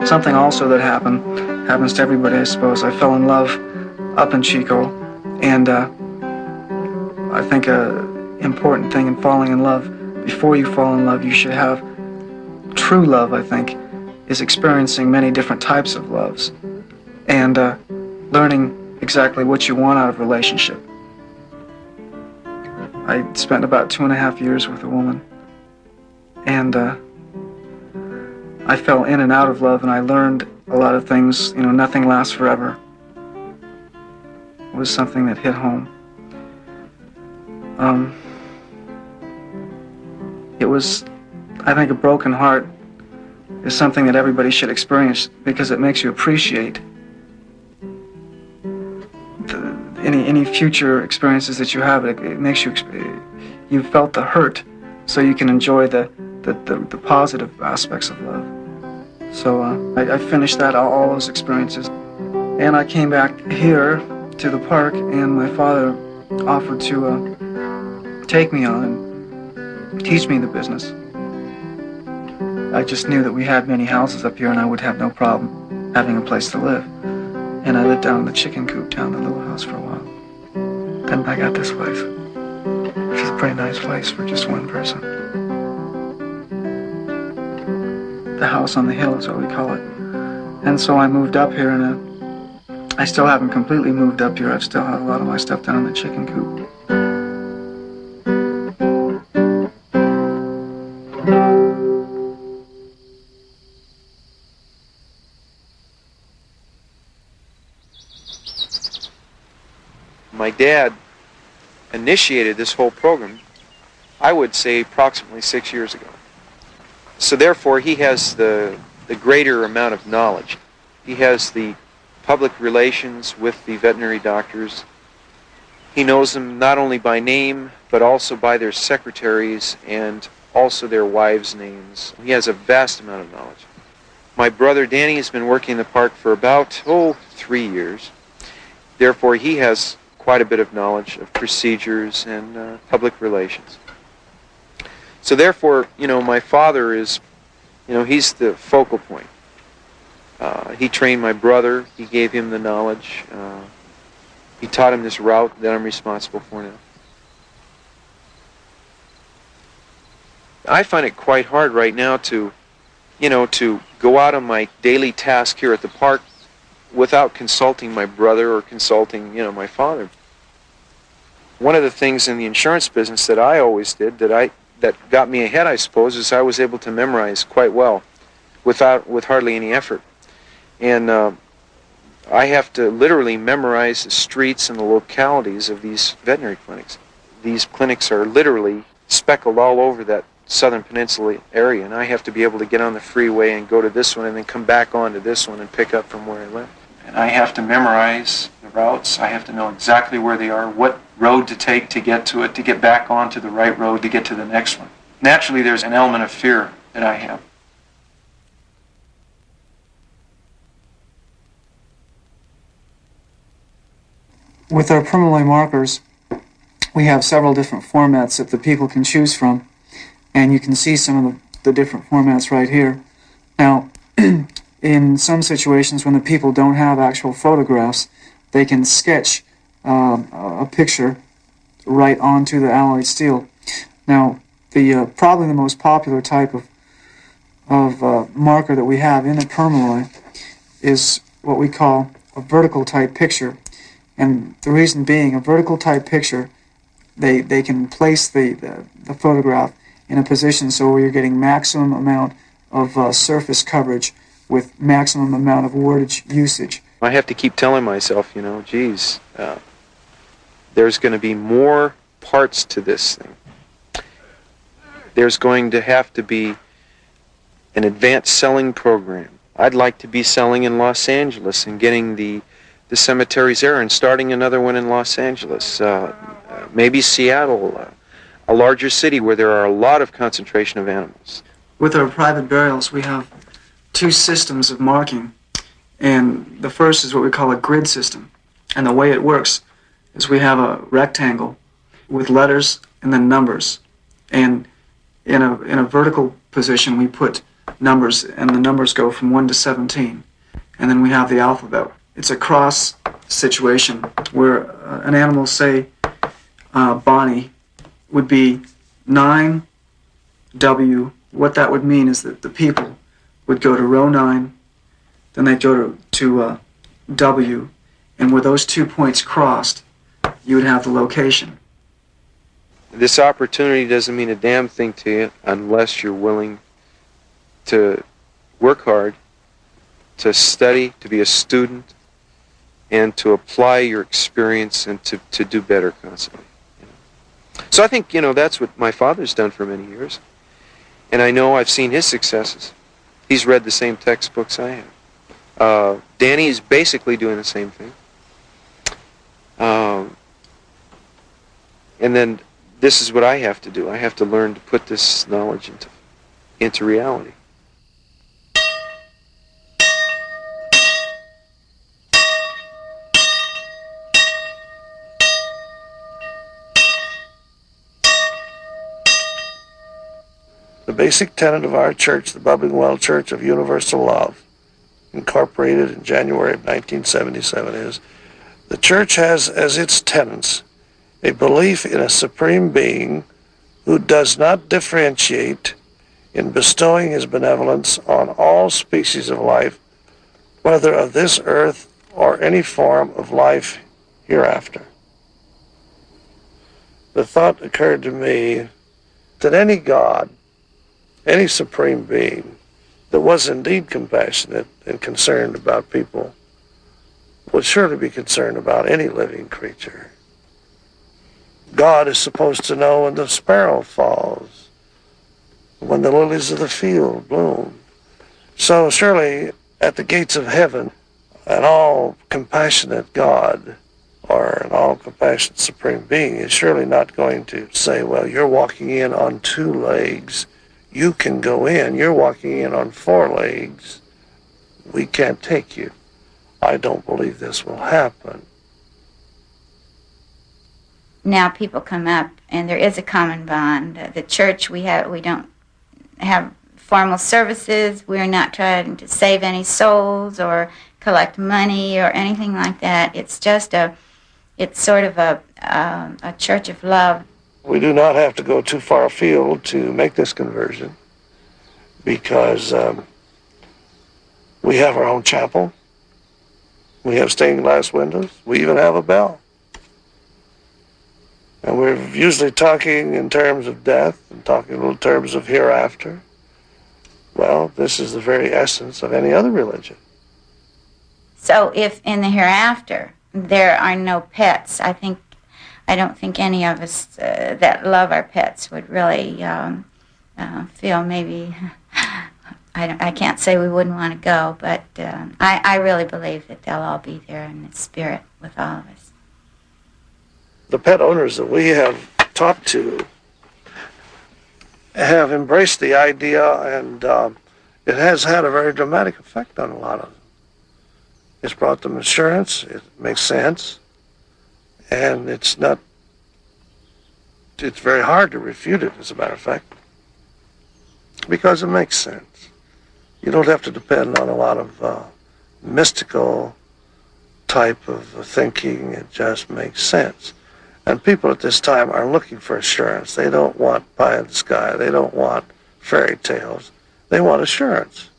Something also that happens to everybody, I suppose. I fell in love up in Chico, and I think an important thing in falling in love, before you fall in love, you should have true love, I think, is experiencing many different types of loves and learning exactly what you want out of a relationship. I spent about 2.5 years with a woman, and I fell in and out of love, and I learned a lot of things. Nothing lasts forever. It was something that hit home. It was, I think, a broken heart is something that everybody should experience because it makes you appreciate any future experiences that you have. It makes you felt the hurt, so you can enjoy the positive aspects of love. So I finished all those experiences, and I came back here to the park, and my father offered to take me on and teach me the business. I just knew that we had many houses up here, and I would have no problem having a place to live. And I lived down in the chicken coop down in the little house for a while. Then I got this place, which is a pretty nice place for just one person. The house on the hill is what we call it. And so I moved up here, and I still haven't completely moved up here. I've still had a lot of my stuff down in the chicken coop. My dad initiated this whole program, I would say, approximately 6 years ago. So therefore, he has the greater amount of knowledge. He has the public relations with the veterinary doctors. He knows them not only by name, but also by their secretaries and also their wives' names. He has a vast amount of knowledge. My brother Danny has been working in the park for about, 3 years. Therefore, he has quite a bit of knowledge of procedures and public relations. So therefore, my father is, he's the focal point. He trained my brother. He gave him the knowledge. He taught him this route that I'm responsible for now. I find it quite hard right now to go out on my daily task here at the park without consulting my brother or consulting, my father. One of the things in the insurance business that I always did that got me ahead, I suppose, is I was able to memorize quite well with hardly any effort. And I have to literally memorize the streets and the localities of these veterinary clinics. These clinics are literally speckled all over that southern peninsula area, and I have to be able to get on the freeway and go to this one and then come back on to this one and pick up from where I left. And I have to memorize the routes. I have to know exactly where they are, what road to take to get to it, to get back onto the right road to get to the next one. Naturally, there's an element of fear that I have. With our permanently markers, we have several different formats that the people can choose from, and you can see some of the different formats right here. Now, in some situations when the people don't have actual photographs, they can sketch a picture right onto the alloyed steel. Now, probably the most popular type of marker that we have in a permalloy is what we call a vertical type picture. And the reason being, a vertical type picture, they can place the photograph in a position so where you're getting maximum amount of surface coverage with maximum amount of wordage usage. I have to keep telling myself, geez, there's going to be more parts to this thing. There's going to have to be an advanced selling program. I'd like to be selling in Los Angeles and getting the cemeteries there and starting another one in Los Angeles, maybe Seattle, a larger city where there are a lot of concentration of animals. With our private burials, we have two systems of marking, and the first is what we call a grid system. And the way it works is we have a rectangle with letters and then numbers, and in a vertical position we put numbers, and the numbers go from 1 to 17, and then we have the alphabet. It's a cross situation where an animal, say Bonnie, would be 9W. What that would mean is that the people would go to row 9, then they'd go to W, and where those 2 points crossed, you would have the location. This opportunity doesn't mean a damn thing to you unless you're willing to work hard, to study, to be a student, and to apply your experience and to do better constantly. So I think, that's what my father's done for many years. And I know I've seen his successes. He's read the same textbooks I have. Danny is basically doing the same thing. And then this is what I have to do. I have to learn to put this knowledge into reality. The basic tenet of our church, the Bubbling Well Church of Universal Love, incorporated in January of 1977, is the church has as its tenets a belief in a supreme being who does not differentiate in bestowing his benevolence on all species of life, whether of this earth or any form of life hereafter. The thought occurred to me that any God, any supreme being that was indeed compassionate and concerned about people would surely be concerned about any living creature. God is supposed to know when the sparrow falls, when the lilies of the field bloom. So surely at the gates of heaven, an all-compassionate God or an all-compassionate supreme being is surely not going to say, well, you're walking in on 2 legs, you can go in. You're walking in on 4 legs. We can't take you. I don't believe this will happen. Now people come up, and there is a common bond. The church, we don't have formal services. We're not trying to save any souls or collect money or anything like that. It's just it's sort of a church of love. We do not have to go too far afield to make this conversion because we have our own chapel. We have stained glass windows. We even have a bell. And we're usually talking in terms of death and talking in terms of hereafter. Well, this is the very essence of any other religion. So if in the hereafter there are no pets, I don't think any of us that love our pets would really feel maybe. I can't say we wouldn't want to go, but I really believe that they'll all be there in the spirit with all of us. The pet owners that we have talked to have embraced the idea, and it has had a very dramatic effect on a lot of them. It's brought them assurance, it makes sense, and it's very hard to refute it, as a matter of fact, because it makes sense. You don't have to depend on a lot of mystical type of thinking. It just makes sense. And people at this time are looking for assurance. They don't want pie in the sky. They don't want fairy tales. They want assurance.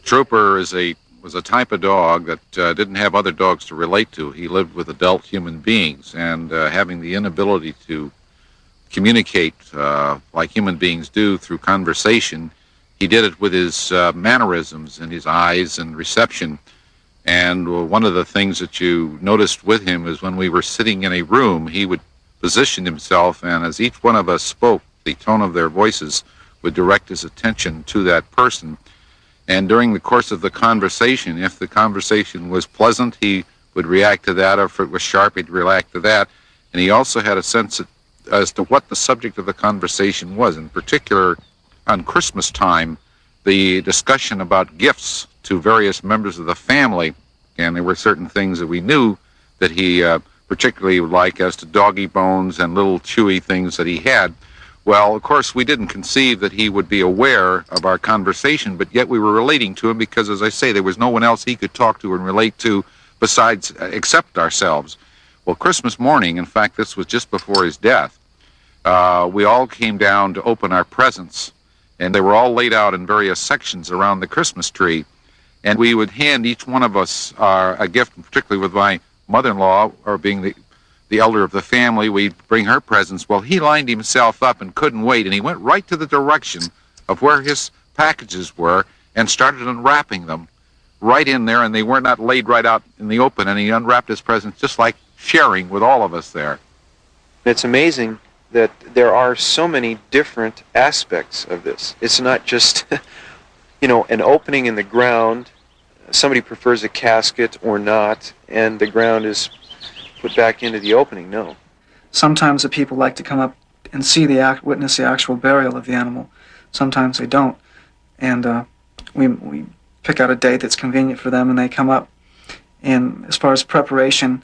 Trooper was a type of dog that didn't have other dogs to relate to. He lived with adult human beings, and having the inability to communicate like human beings do through conversation, he did it with his mannerisms and his eyes and reception. And one of the things that you noticed with him is when we were sitting in a room, he would position himself, and as each one of us spoke, the tone of their voices would direct his attention to that person. And during the course of the conversation, if the conversation was pleasant, he would react to that, or if it was sharp, he'd react to that. And he also had a sense as to what the subject of the conversation was. In particular, on Christmas time, the discussion about gifts to various members of the family, and there were certain things that we knew that he particularly would like, as to doggy bones and little chewy things that he had. Well, of course, we didn't conceive that he would be aware of our conversation, but yet we were relating to him because, as I say, there was no one else he could talk to and relate to besides, except ourselves. Well, Christmas morning, in fact, this was just before his death, we all came down to open our presents, and they were all laid out in various sections around the Christmas tree, and we would hand each one of us a gift, particularly with my mother-in-law, or being the elder of the family, we'd bring her presents. Well, he lined himself up and couldn't wait, and he went right to the direction of where his packages were and started unwrapping them right in there, and they were not laid right out in the open, and he unwrapped his presents just like sharing with all of us there. It's amazing that there are so many different aspects of this. It's not just, an opening in the ground. Somebody prefers a casket or not, and the ground is put back into the opening. No. Sometimes the people like to come up and witness the actual burial of the animal. Sometimes they don't, and we pick out a date that's convenient for them, and they come up. And as far as preparation,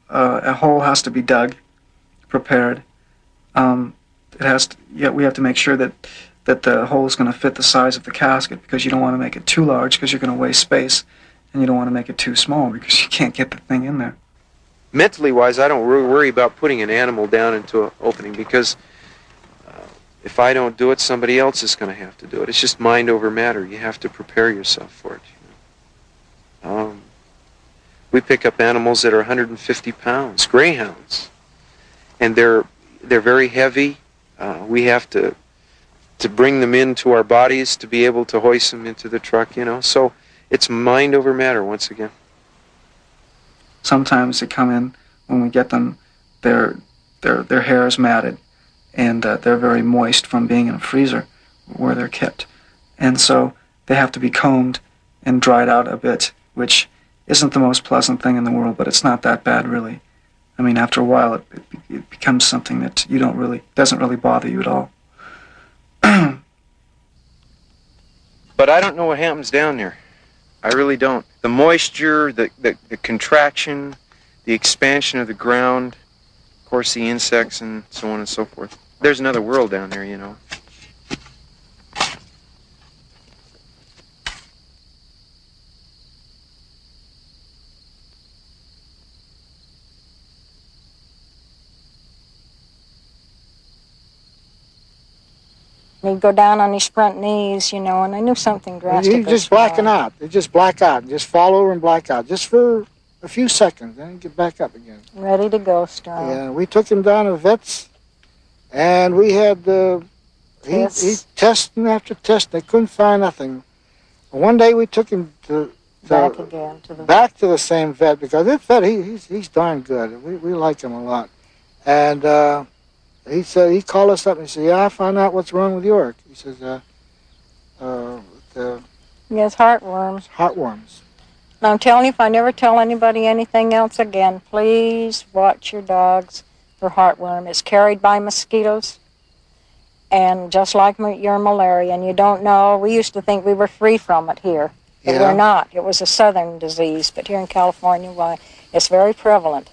a hole has to be dug, prepared. We have to make sure that the hole is going to fit the size of the casket, because you don't want to make it too large because you're going to waste space, and you don't want to make it too small because you can't get the thing in there. Mentally wise, I don't worry about putting an animal down into an opening, because if I don't do it, somebody else is going to have to do it. It's just mind over matter. You have to prepare yourself for it. We pick up animals that are 150 pounds, greyhounds, and they're very heavy. We have to bring them into our bodies to be able to hoist them into the truck. So it's mind over matter once again. Sometimes they come in, when we get them, their hair is matted, and they're very moist from being in a freezer where they're kept. And so they have to be combed and dried out a bit, which isn't the most pleasant thing in the world, but it's not that bad, really. I mean, after a while, it becomes something that doesn't really bother you at all. But I don't know what happens down there. I really don't. The moisture, the contraction, the expansion of the ground, of course the insects and so on and so forth. There's another world down there, He'd go down on his front knees, and I knew something drastic. You just blacking out. They just black out. Just fall over and black out. Just for a few seconds, then he'd get back up again. Ready to go, strong. Yeah, we took him down to vets, and we had he testing after test. They couldn't find nothing. One day we took him Back again to the back to the same vet, because this vet he's darn good. We like him a lot, and he said, he called us up and he said, "Yeah, I found out what's wrong with York." He says, Yes, heartworms. Heartworms. Now I'm telling you, if I never tell anybody anything else again, please watch your dogs for heartworm. It's carried by mosquitoes, and just like your malaria, and you don't know. We used to think we were free from it here, but we're not. It was a southern disease, but here in California, why, it's very prevalent.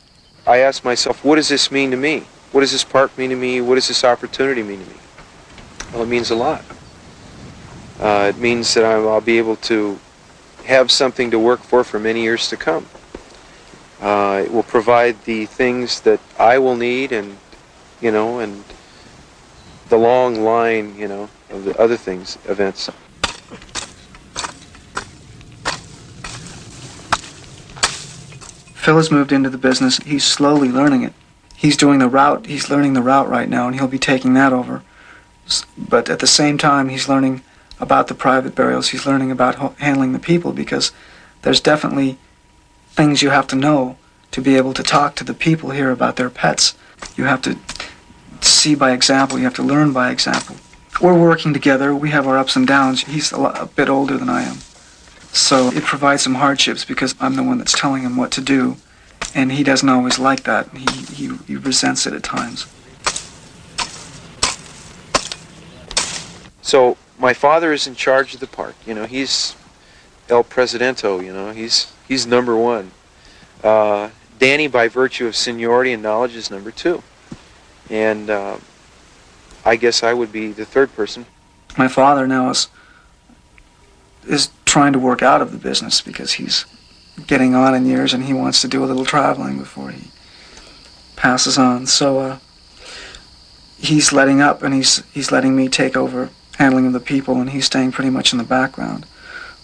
I asked myself, what does this mean to me? What does this park mean to me? What does this opportunity mean to me? Well, it means a lot. It means that I'll be able to have something to work for many years to come. It will provide the things that I will need, and and the long line, of the other things, events. Phil has moved into the business. He's slowly learning it. He's doing the route. He's learning the route right now, and he'll be taking that over. But at the same time, he's learning about the private burials. He's learning about handling the people, because there's definitely things you have to know to be able to talk to the people here about their pets. You have to see by example. You have to learn by example. We're working together. We have our ups and downs. He's a bit older than I am. So it provides some hardships, because I'm the one that's telling him what to do, and he doesn't always like that. He resents it at times. So my father is in charge of the park. He's El Presidento. He's number one. Danny, by virtue of seniority and knowledge, is number two. And I guess I would be the third person. My father now is trying to work out of the business, because he's getting on in years and he wants to do a little traveling before he passes on. So he's letting up, and he's letting me take over handling of the people, and he's staying pretty much in the background.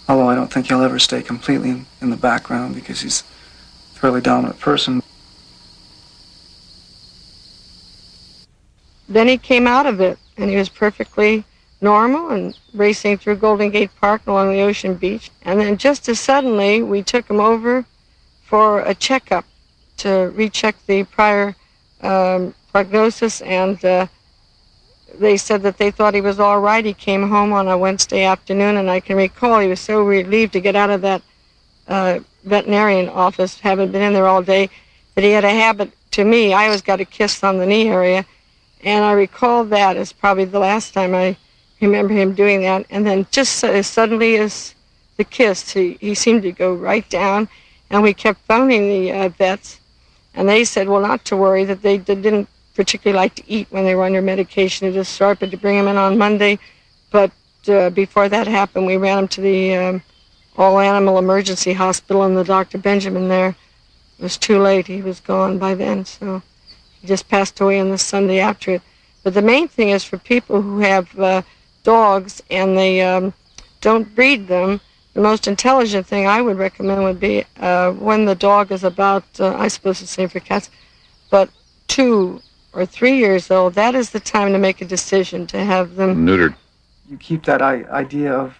Although I don't think he'll ever stay completely in the background, because he's a fairly dominant person. Then he came out of it, and he was perfectly normal and racing through Golden Gate Park and along the Ocean Beach. And then just as suddenly, we took him over for a checkup to recheck the prior prognosis, and they said that they thought he was all right. He came home on a Wednesday afternoon, and I can recall he was so relieved to get out of that veterinarian office, having been in there all day, that he had a habit, to me, I always got a kiss on the knee area, and I recall that as probably the last time I remember him doing that. And then just as suddenly as the kiss, he seemed to go right down, and we kept phoning the vets, and they said, well, not to worry, that they didn't particularly like to eat when they were under medication. It just started to bring him in on Monday, but before that happened, we ran him to the all-animal emergency hospital, and the Dr. Benjamin there, it was too late. He was gone by then, so he just passed away on the Sunday after it. But the main thing is for people who have dogs and they don't breed them, the most intelligent thing I would recommend would be when the dog is about, I suppose the same for cats, but 2 or 3 years old, that is the time to make a decision to have them neutered. You keep that idea of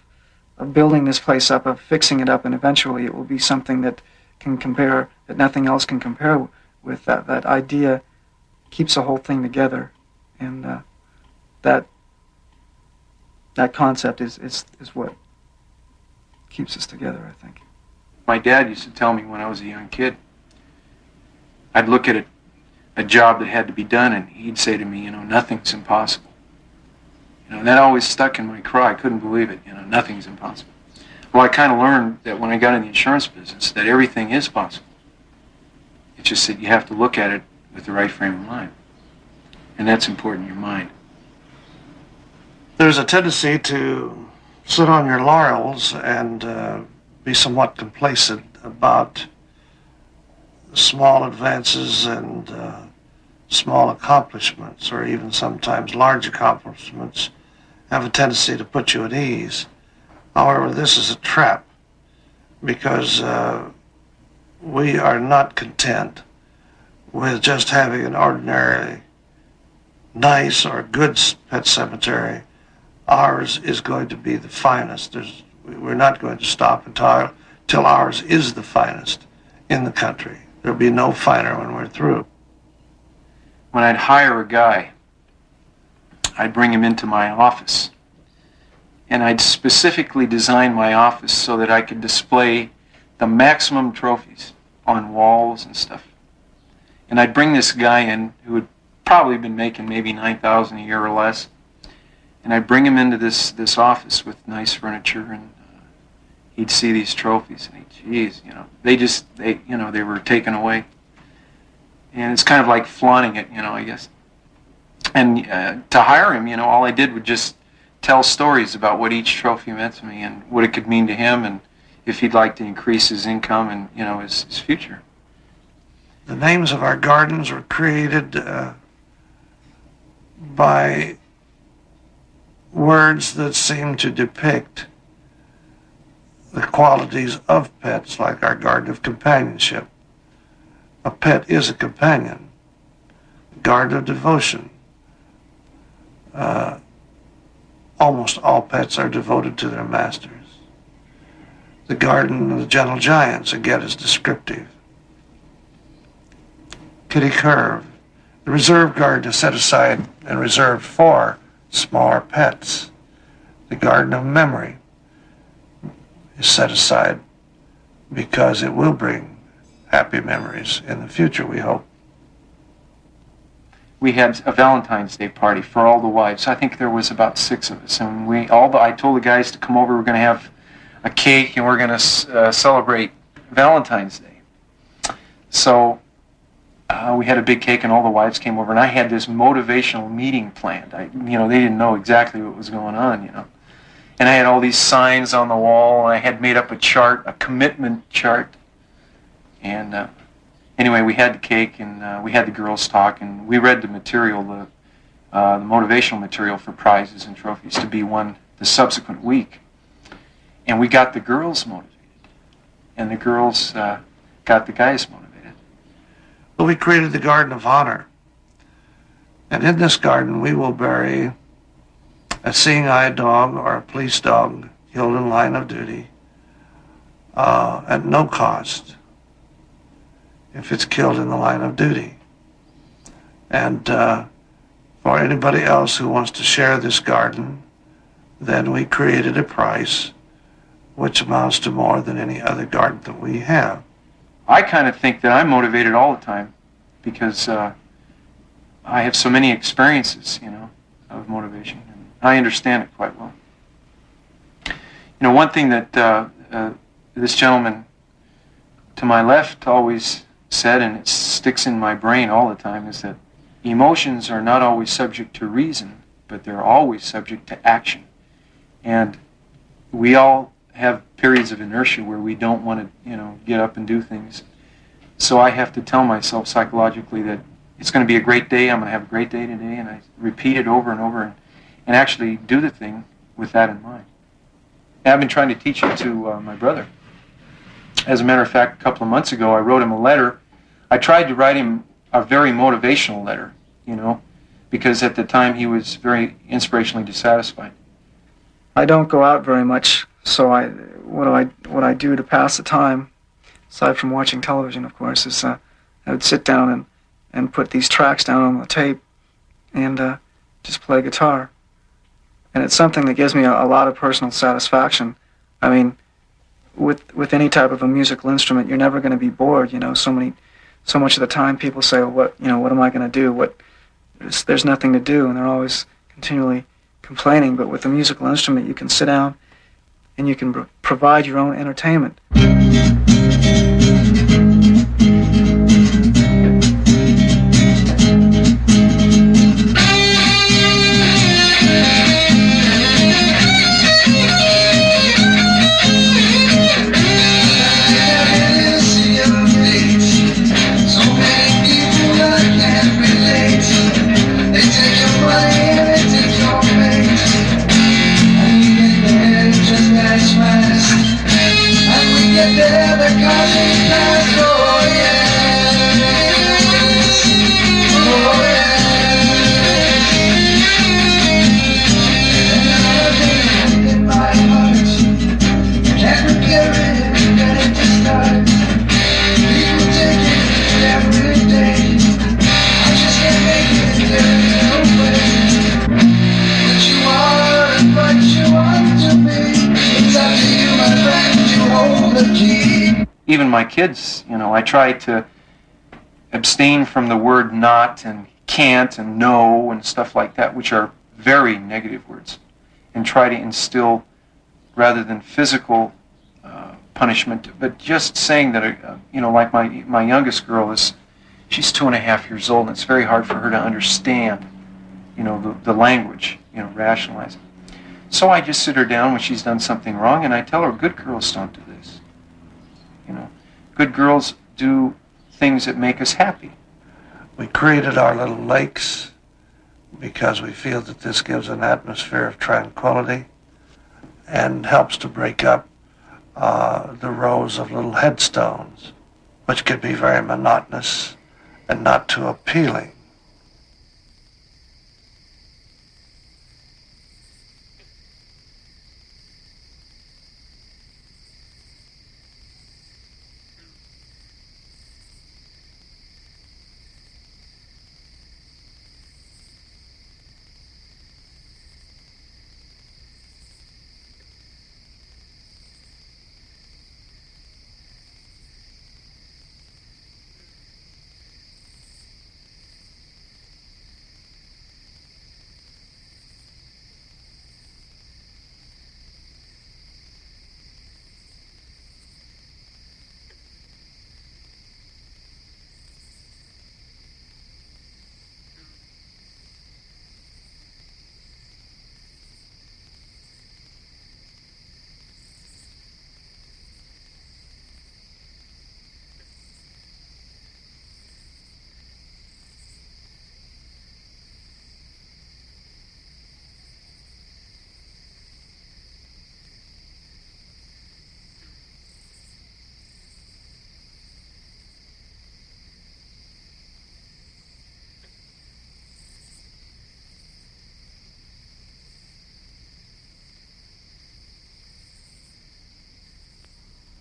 building this place up, of fixing it up, and eventually it will be something that can compare, that nothing else can compare with. That idea keeps the whole thing together, and that concept is what keeps us together, I think. My dad used to tell me when I was a young kid, I'd look at a job that had to be done, and he'd say to me, nothing's impossible. That always stuck in my craw. I couldn't believe it. Nothing's impossible. Well, I kind of learned that when I got in the insurance business, that everything is possible. It's just that you have to look at it with the right frame of mind. And that's important in your mind. There's a tendency to sit on your laurels and be somewhat complacent about small advances and small accomplishments, or even sometimes large accomplishments, have a tendency to put you at ease. However, this is a trap, because we are not content with just having an ordinary nice or good pet cemetery. Ours is going to be the finest. We're not going to stop until ours is the finest in the country. There'll be no finer when we're through. When I'd hire a guy, I'd bring him into my office. And I'd specifically design my office so that I could display the maximum trophies on walls and stuff. And I'd bring this guy in who had probably been making maybe $9,000 a year or less. And I'd bring him into this office with nice furniture, and he'd see these trophies, and geez, they were taken away. And it's kind of like flaunting it, I guess. And to hire him, all I did was just tell stories about what each trophy meant to me and what it could mean to him, and if he'd like to increase his income and, his future. The names of our gardens were created by words that seem to depict the qualities of pets, like our garden of companionship. A pet is a companion. Garden of devotion. Almost all pets are devoted to their masters. The garden of the gentle giants, again, is descriptive. Kitty Curve. The reserve garden is set aside and reserved for smaller pets. The garden of memory is set aside because it will bring happy memories in the future, we hope. We had a Valentine's Day party for all the wives. I think there was about 6 of us, and I told the guys to come over. We're going to have a cake, and we're going to celebrate Valentine's Day. So we had a big cake, and all the wives came over, and I had this motivational meeting planned. They didn't know exactly what was going on, And I had all these signs on the wall, and I had made up a chart, a commitment chart. And anyway, we had the cake, and we had the girls talk, and we read the material, the motivational material for prizes and trophies to be won the subsequent week. And we got the girls motivated, and the girls got the guys motivated. Well, we created the Garden of Honor. And in this garden, we will bury a seeing-eye dog or a police dog killed in line of duty at no cost if it's killed in the line of duty. And for anybody else who wants to share this garden, then we created a price which amounts to more than any other garden that we have. I kind of think that I'm motivated all the time because I have so many experiences, of motivation. And I understand it quite well. One thing that this gentleman to my left always said, and it sticks in my brain all the time, is that emotions are not always subject to reason, but they're always subject to action. And we all have periods of inertia where we don't want to, get up and do things. So I have to tell myself psychologically that it's going to be a great day, I'm going to have a great day today, and I repeat it over and over and actually do the thing with that in mind. And I've been trying to teach it to my brother. As a matter of fact, a couple of months ago, I wrote him a letter. I tried to write him a very motivational letter, because at the time he was very inspirationally dissatisfied. I don't go out very much, so what I do to pass the time, aside from watching television, of course, is I would sit down and put these tracks down on the tape and just play guitar. And it's something that gives me a lot of personal satisfaction. I mean, with any type of a musical instrument, you're never going to be bored. So much of the time people say, well, what am I going to do? There's nothing to do, and they're always continually complaining. But with a musical instrument, you can sit down and you can provide your own entertainment. And we get there, they're coming back. even my kids, I try to abstain from the word not and can't and no and stuff like that, which are very negative words, and try to instill, rather than physical punishment, but just saying that, like my youngest girl she's 2.5 years old, and it's very hard for her to understand, the language, rationalize it. So I just sit her down when she's done something wrong, and I tell her, good girls don't do this. Good girls do things that make us happy. We created our little lakes because we feel that this gives an atmosphere of tranquility and helps to break up the rows of little headstones, which can be very monotonous and not too appealing.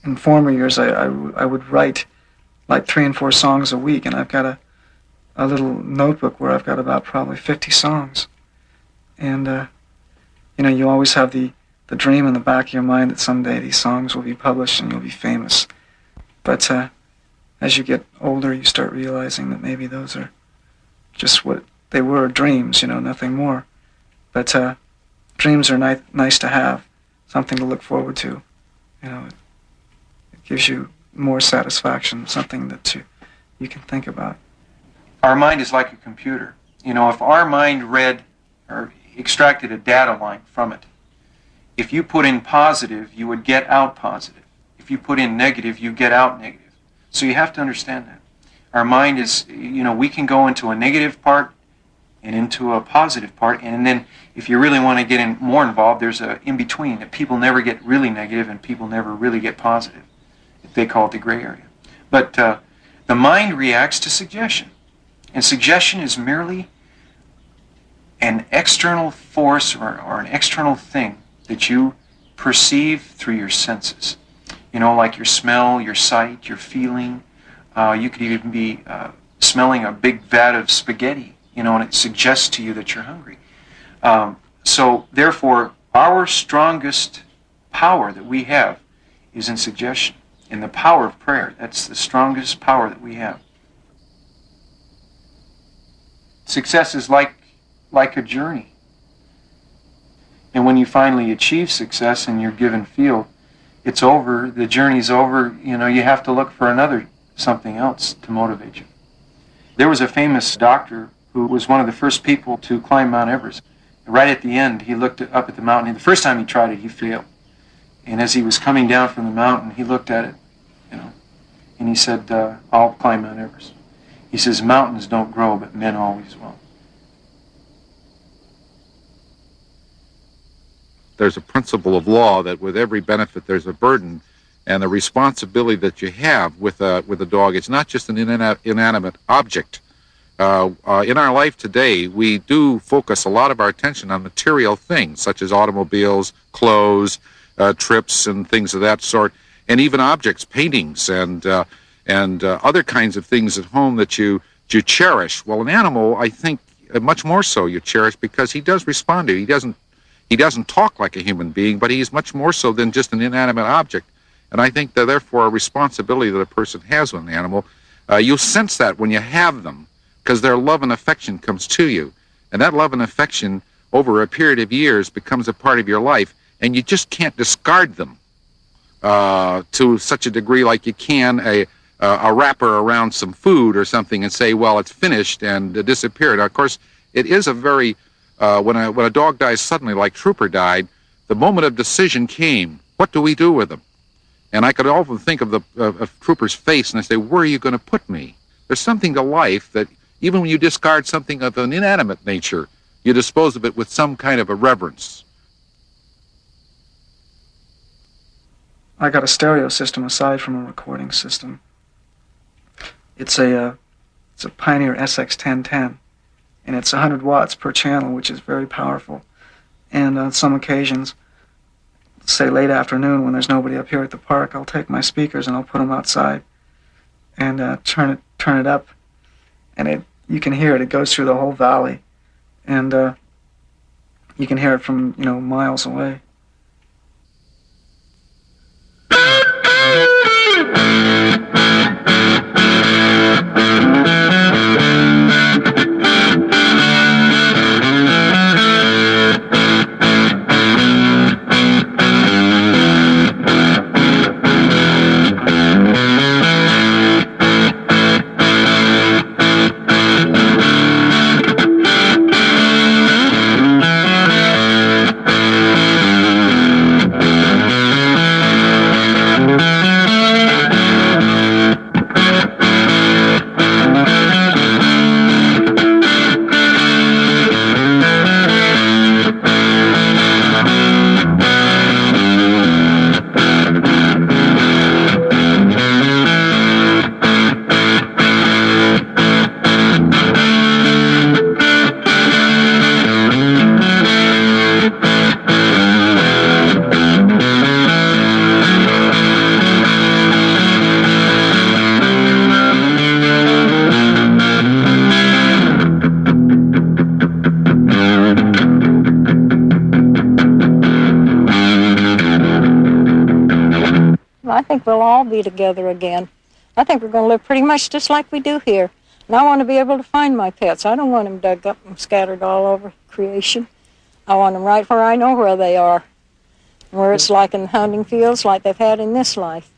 In former years, I would write like 3 and 4 songs a week, and I've got a little notebook where I've got about probably 50 songs. And, you always have the dream in the back of your mind that someday these songs will be published and you'll be famous. But as you get older, you start realizing that maybe those are just what they were, dreams, nothing more. But dreams are nice to have, something to look forward to. It gives you more satisfaction, something that you can think about. Our mind is like a computer. If our mind read or extracted a data line from it, if you put in positive, you would get out positive. If you put in negative, you get out negative. So you have to understand that. Our mind is, we can go into a negative part and into a positive part, and then if you really want to get more involved, there's a in-between, that people never get really negative and people never really get positive. They call it the gray area. But the mind reacts to suggestion, and suggestion is merely an external force or an external thing that you perceive through your senses. Like your smell, your sight, your feeling. You could even be smelling a big vat of spaghetti, and it suggests to you that you're hungry. So therefore, our strongest power that we have is in suggestion. In the power of prayer, that's the strongest power that we have. Success is like a journey. And when you finally achieve success in your given field, it's over, the journey's over, you have to look for something else to motivate you. There was a famous doctor who was one of the first people to climb Mount Everest. Right at the end, he looked up at the mountain. The first time he tried it, he failed. And as he was coming down from the mountain, he looked at it, and he said, I'll climb Mount Everest. He says, mountains don't grow, but men always will. There's a principle of law that with every benefit there's a burden, and the responsibility that you have with a dog, it's not just an inanimate object. In our life today, we do focus a lot of our attention on material things, such as automobiles, clothes, trips, and things of that sort, and even objects, paintings, and other kinds of things at home that you cherish. Well, an animal, I think, much more so you cherish because he does respond to you. He doesn't talk like a human being, but he's much more so than just an inanimate object. And I think that therefore a responsibility that a person has with an animal, you sense that when you have them, because their love and affection comes to you. And that love and affection over a period of years becomes a part of your life, and you just can't discard them to such a degree like you can a wrapper around some food or something and say, well, it's finished and disappeared. Now, of course, it is a very, when a dog dies suddenly like Trooper died, the moment of decision came. What do we do with him? And I could often think of of Trooper's face and I say, where are you going to put me? There's something to life that even when you discard something of an inanimate nature, you dispose of it with some kind of a reverence. I got a stereo system aside from a recording system. It's a Pioneer SX1010, and it's 100 watts per channel, which is very powerful. And on some occasions, say late afternoon when there's nobody up here at the park, I'll take my speakers and I'll put them outside and turn it up, and you can hear it. It goes through the whole valley, and you can hear it from miles away. I think we'll all be together again. I think we're going to live pretty much just like we do here. And I want to be able to find my pets. I don't want them dug up and scattered all over creation. I want them right where I know where they are, where it's like in the hunting fields, like they've had in this life.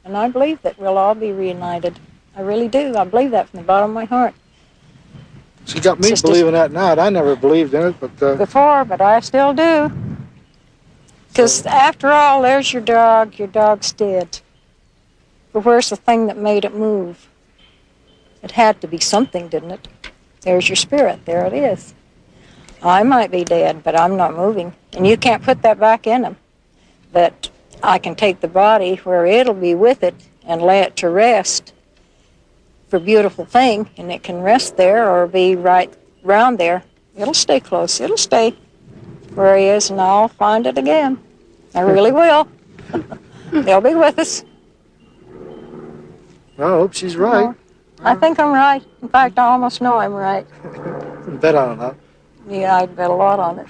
And I believe that we'll all be reunited. I really do. I believe that from the bottom of my heart. She got me believing that now. I never believed in it, but... Before, but I still do. Because after all, there's your dog. Your dog's dead. But where's the thing that made it move? It had to be something, didn't it? There's your spirit. There it is. I might be dead, but I'm not moving. And you can't put that back in them. But I can take the body where it'll be with it and lay it to rest for a beautiful thing, and it can rest there or be right round there. It'll stay close. It'll stay where he is, and I'll find it again. I really will. They'll be with us. Well, I hope she's right. I think I'm right. In fact, I almost know I'm right. Bet on it, huh? Yeah, I'd bet a lot on it.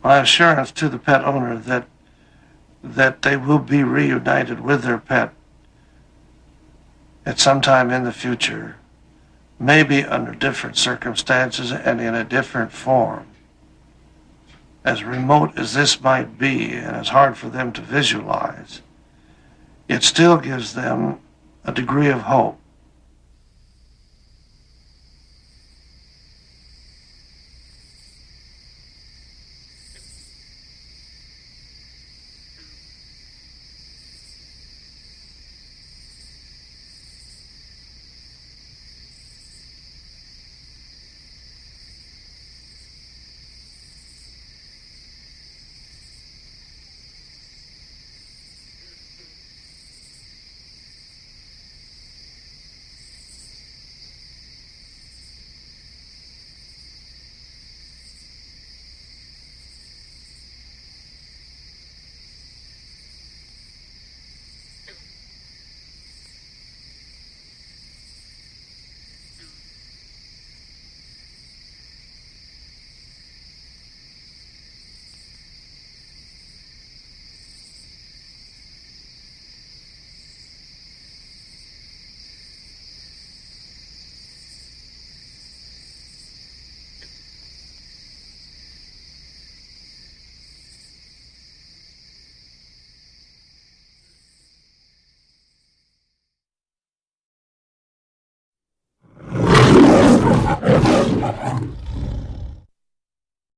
My assurance to the pet owner that they will be reunited with their pet at some time in the future, maybe under different circumstances and in a different form. As remote as this might be and as hard for them to visualize, it still gives them a degree of hope